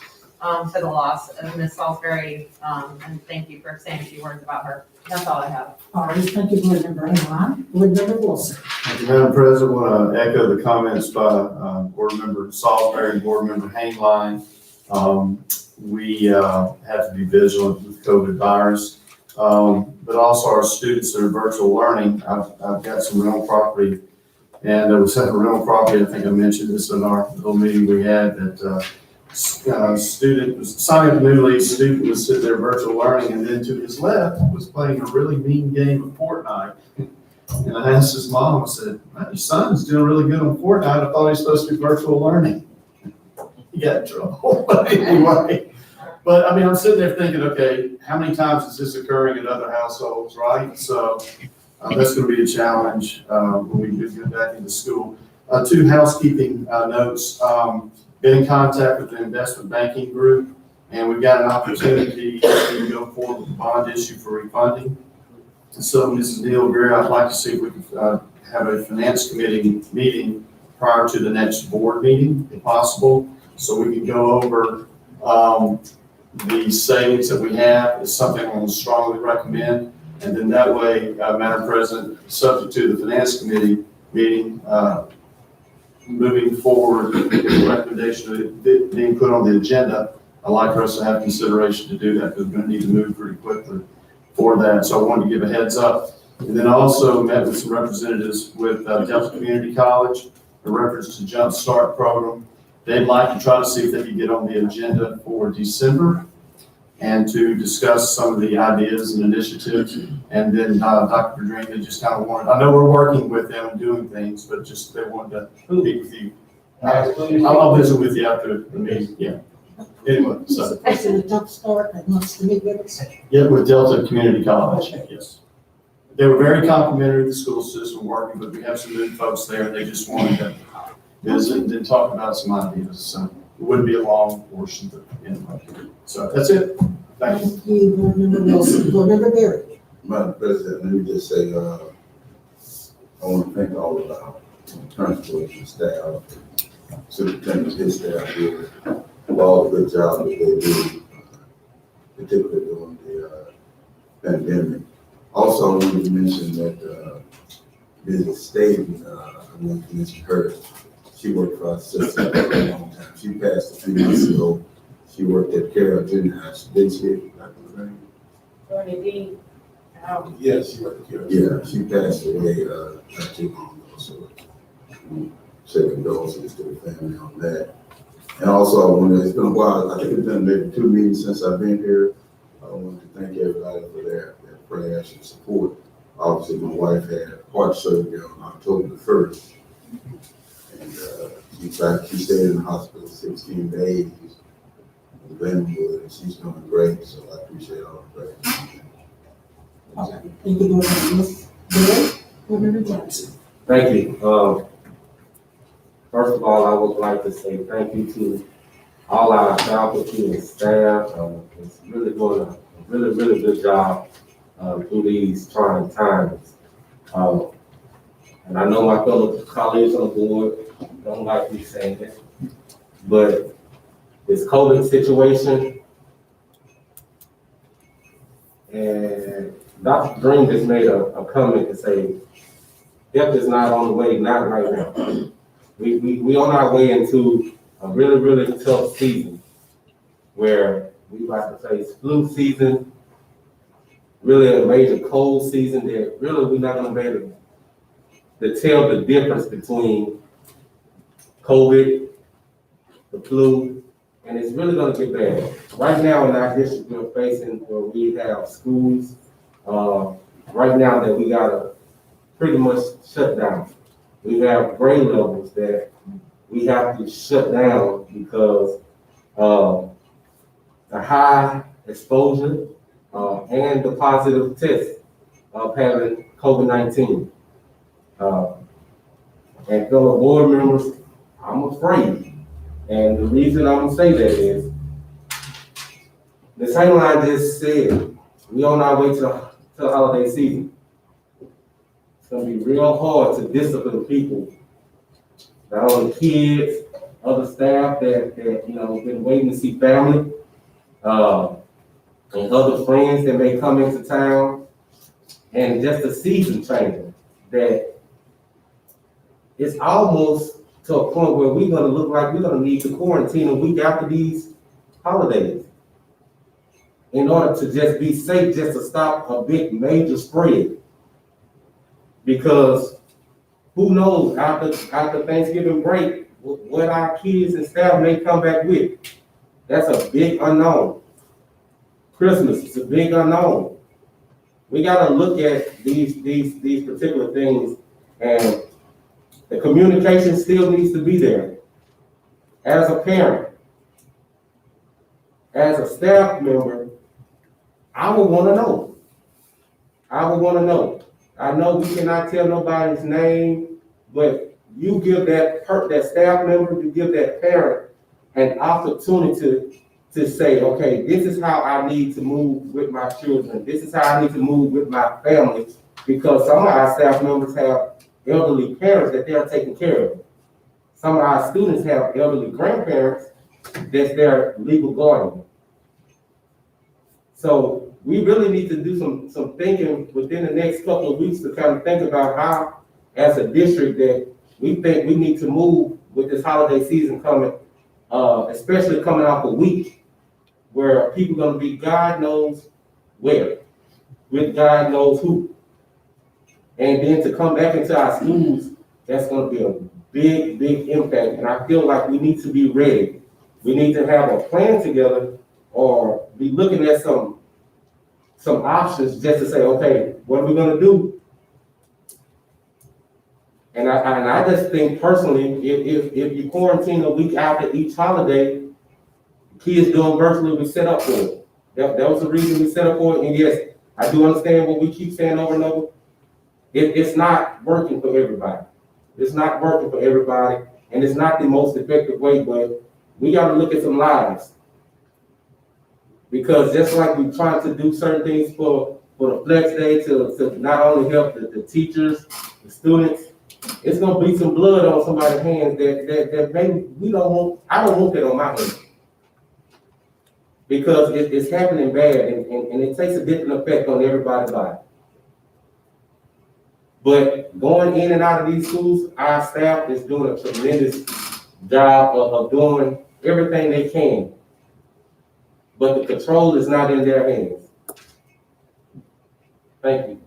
for the loss of Ms. Salisbury, and thank you for saying a few words about her. That's all I have. All right, thank you, Board Member Inline. Board Member Wilson. Thank you, Madam President. I want to echo the comments by Board Member Salisbury and Board Member Hainline. We have to be vigilant with COVID virus, but also our students that are virtual learning. I've got some rental property, and there was a rental property, I think I mentioned this in our little meeting we had, that student was signing up a new lease, student was sitting there virtual learning, and then to his left was playing a really mean game of Fortnite. And I asked his mom, I said, "Man, your son's doing really good on Fortnite. I thought he was supposed to be virtual learning." He got in trouble, but anyway. But I mean, I'm sitting there thinking, okay, how many times is this occurring in other households, right? So that's going to be a challenge when we do get back into school. 2 housekeeping notes. Been in contact with the investment banking group, and we've got an opportunity to go forward with a bond issue for refunding. And so, Mrs. Neal, I'd like to see if we could have a finance committee meeting prior to the next board meeting, if possible, so we can go over the savings that we have. Is something I want to strongly recommend, and then that way, Madam President, subject to the finance committee meeting, moving forward with the recommendation being put on the agenda, I'd like for us to have consideration to do that, because we're going to need to move pretty quickly for that. So I wanted to give a heads up. And then also met with some representatives with Delta Community College in reference to Jump Start program. They'd like to try to see if they could get on the agenda for December and to discuss some of the ideas and initiatives. And then Dr. Madrin just kind of wanted, I know we're working with them and doing things, but just they wanted to meet with you. I'll visit with you after the meeting, yeah. Anyway, Is so. the person at Jump Start that wants to meet with us? Yeah, with Delta Community College, yes. They were very complimentary of the school system working, but we have some new folks there. They just wanted to visit and talk about some ideas. So it wouldn't be a long portion, but so that's it. Thank you. Thank you, Board Member Wilson. Board Member Berry. Madam President, let me just say, I want to thank all of our principals and staff, superintendents, his staff here, for all the good job that they do, particularly during the pandemic. Also, I wanted to mention that Mrs. Staten, I want to mention her. She worked for our system for a long time. She passed a few months ago. She worked at Carroll Junior High. Did she? Yes, she went to Carroll. Yeah, she passed away not too long ago, so send condolences to the family on that. And also, I wonder, it's been a while, I think it's been maybe 2 meetings since I've been here. I want to thank everybody for their prayers and support. Obviously, my wife had heart surgery on October the 1st. And she stayed in the hospital 16 days in Glenwood, and she's doing great, so I appreciate all the prayers. All right, thank you, Board Member Berry. Board Member Jackson. Thank you. First of all, I would like to say thank you to all our faculty and staff. It's really doing a really good job through these trying times. And I know my fellow colleagues on the board don't like me saying it, but this COVID situation, and Dr. Green just made a comment to say, help is not on the way, not right now. We on our way into a really tough season where we about to face flu season, really a major cold season that really we're not gonna be able to tell the difference between COVID, the flu, and it's really gonna get bad. Right now in our district, we're facing where we have schools, right now that we gotta pretty much shut down. We have grade levels that we have to shut down because of the high exposure and the positive test of having COVID-19. And fellow board members, I'm afraid. And the reason I'm gonna say that is, the same line just said, we on our way to the holiday season. It's gonna be real hard to discipline people, not only kids, other staff that been waiting to see family, and other friends that may come into town, and just a season changer that it's almost to a point where we're gonna look like we're gonna need to quarantine a week after these holidays in order to just be safe, just to stop a big major spread. Because who knows, after Thanksgiving break, what our kids and staff may come back with. That's a big unknown. Christmas is a big unknown. We gotta look at these particular things, and the communication still needs to be there. As a parent, as a staff member, I would wanna know. I know we cannot tell nobody's name, but you give that staff member, you give that parent an opportunity to say, okay, this is how I need to move with my children. This is how I need to move with my family, because some of our staff members have elderly parents that they're taking care of. Some of our students have elderly grandparents that's their legal guardian. So we really need to do some thinking within the next couple of weeks to kind of think about how, as a district, that we think we need to move with this holiday season coming, especially coming off a week where people are gonna be God knows where, with God knows who. And then to come back into our schools, that's gonna be a big impact. And I feel like we need to be ready. We need to have a plan together, or be looking at some options just to say, okay, what are we gonna do? And I just think personally, if you quarantine a week after each holiday, kids doing virtually, we set up for it. That was the reason we set up for it. And yes, I do understand what we keep saying over and over. It's not working for everybody. It's not working for everybody, and it's not the most effective way, but we gotta look at some lives. Because just like we trying to do certain things for the flex day to not only help the teachers, the students, it's gonna be some blood on somebody's hands that maybe I don't want that on my hands. Because it's happening bad and it takes a different effect on everybody's life. But going in and out of these schools, our staff is doing a tremendous job of doing everything they can. But the control is not in their hands. Thank you.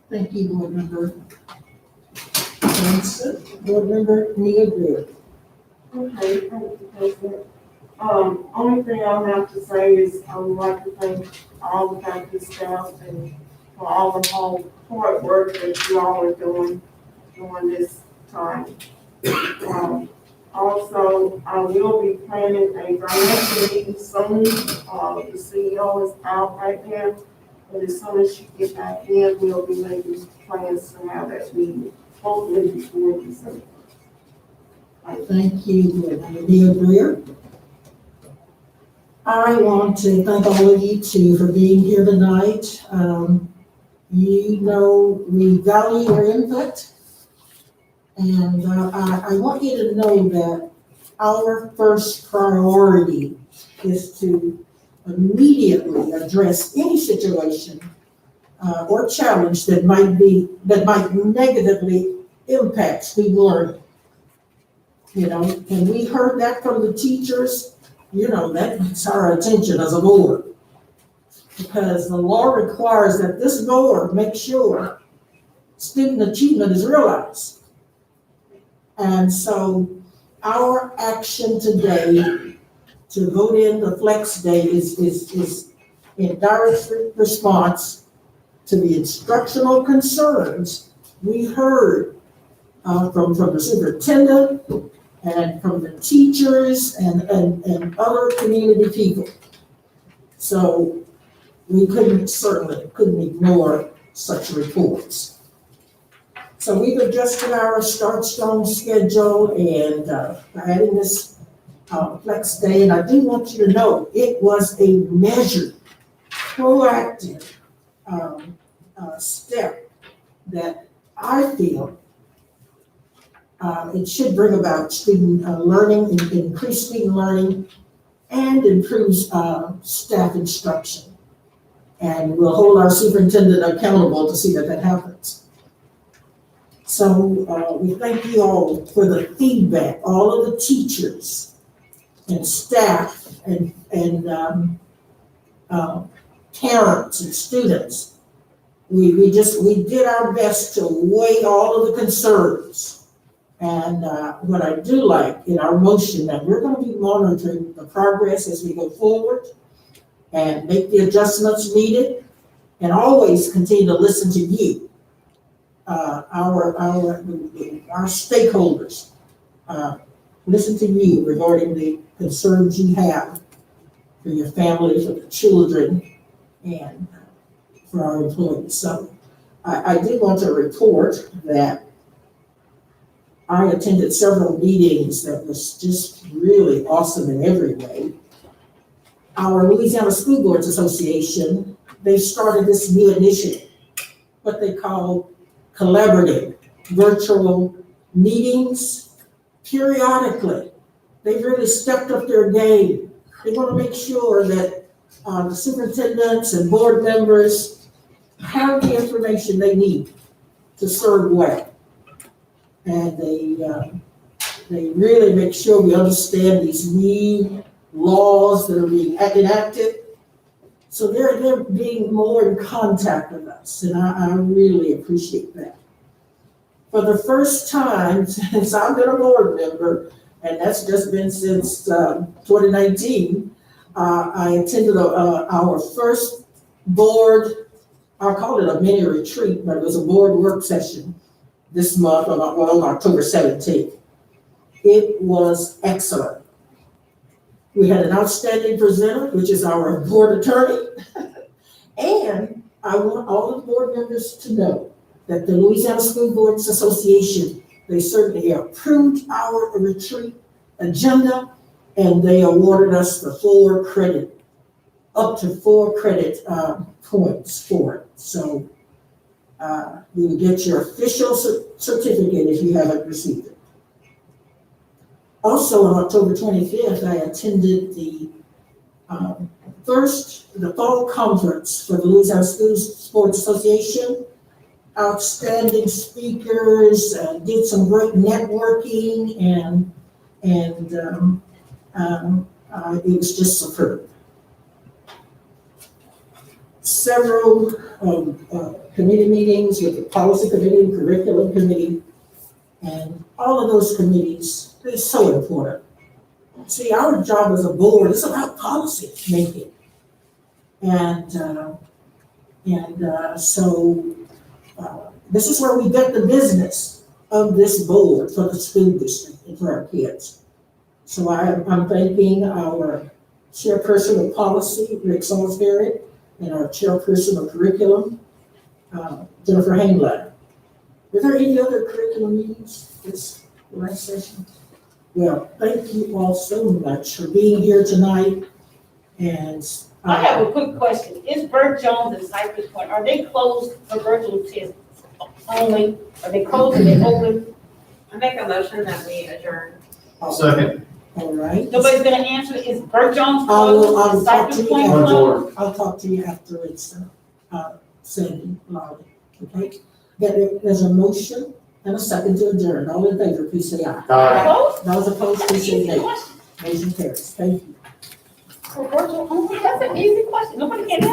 Thank you, Board Member Johnson. Board Member Nia Greer. Okay, thank you, President. Only thing I'll have to say is I would like to thank all the faculty staff and for all the hard work that you all are doing during this time. Also, I will be planning a financial meeting soon. The CEO is out right now, but as soon as she gets back in, we'll be making plans to have that meeting, hopefully before December. I thank you, Board Member Nia Greer. I want to thank all of you too for being here tonight. You know, we value your input. And I want you to know that our first priority is to immediately address any situation or challenge that might negatively impact student learning. You know, and we heard that from the teachers, you know, that gets our attention as a board. Because the law requires that this board make sure student achievement is realized. And so our action today to vote in the flex day is in direct response to the instructional concerns we heard from the superintendent and from the teachers and other community people. So we certainly couldn't ignore such reports. So we've adjusted our start strong schedule and adding this flex day. And I do want you to know it was a measured, proactive step that I feel it should bring about student learning, increased student learning, and improves staff instruction. And we'll hold our superintendent accountable to see that that happens. So we thank you all for the feedback, all of the teachers and staff and parents and students. We did our best to weigh all of the concerns. And what I do like in our motion that we're going to be monitoring the progress as we go forward and make the adjustments needed and always continue to listen to you. Our stakeholders, listen to you regarding the concerns you have for your families, for the children, and for our employees. So I did want to report that I attended several meetings that was just really awesome in every way. Our Louisiana School Boards Association, they started this new initiative, what they call collaborative virtual meetings periodically. They've really stepped up their game. They want to make sure that the superintendents and board members have the information they need to serve well. And they really make sure we understand these new laws that are being enacted. So they're being more in contact with us, and I really appreciate that. For the first time since I've been a board member, and that's just been since 2019, I attended our first board, I'll call it a mini retreat, but it was a board work session this month on October 17th. It was excellent. We had an outstanding presenter, which is our board attorney. And I want all of the board members to know that the Louisiana School Boards Association, they certainly approved our retreat agenda, and they awarded us the up to 4 credit points for it. So you will get your official certificate if you haven't received it. Also, on October 25th, I attended the fall conference for the Louisiana School Sports Association. Outstanding speakers, did some great networking, and it was just superb. Several committee meetings with the policy committee and curriculum committee, and all of those committees, they're so important. See, our job as a board is about policy making. So this is where we get the business of this board for the school district and for our kids. So I'm thanking our chairperson of policy, Rick Salisbury, and our chairperson of curriculum, Jennifer Hainletter. Were there any other curriculum meetings this last session? Well, thank you all so much for being here tonight. And I have a quick question. Is Burt Jones and Cypress Point, are they closed for virtual tests only? Are they closed or they open? I make a motion that we adjourn. Second. all right. Nobody's gonna answer. Is Burt Jones I'll closed? Is talk to Cypress you Point after. closed? I'll talk to you after it's Sandy, Lolly, okay? There's a motion and a second to adjourn. All in favor, please say aye. Closed? Those opposed, please say Easy nay. question. Motion carries. Thank you. For virtual only? That's an easy question. Nobody can answer.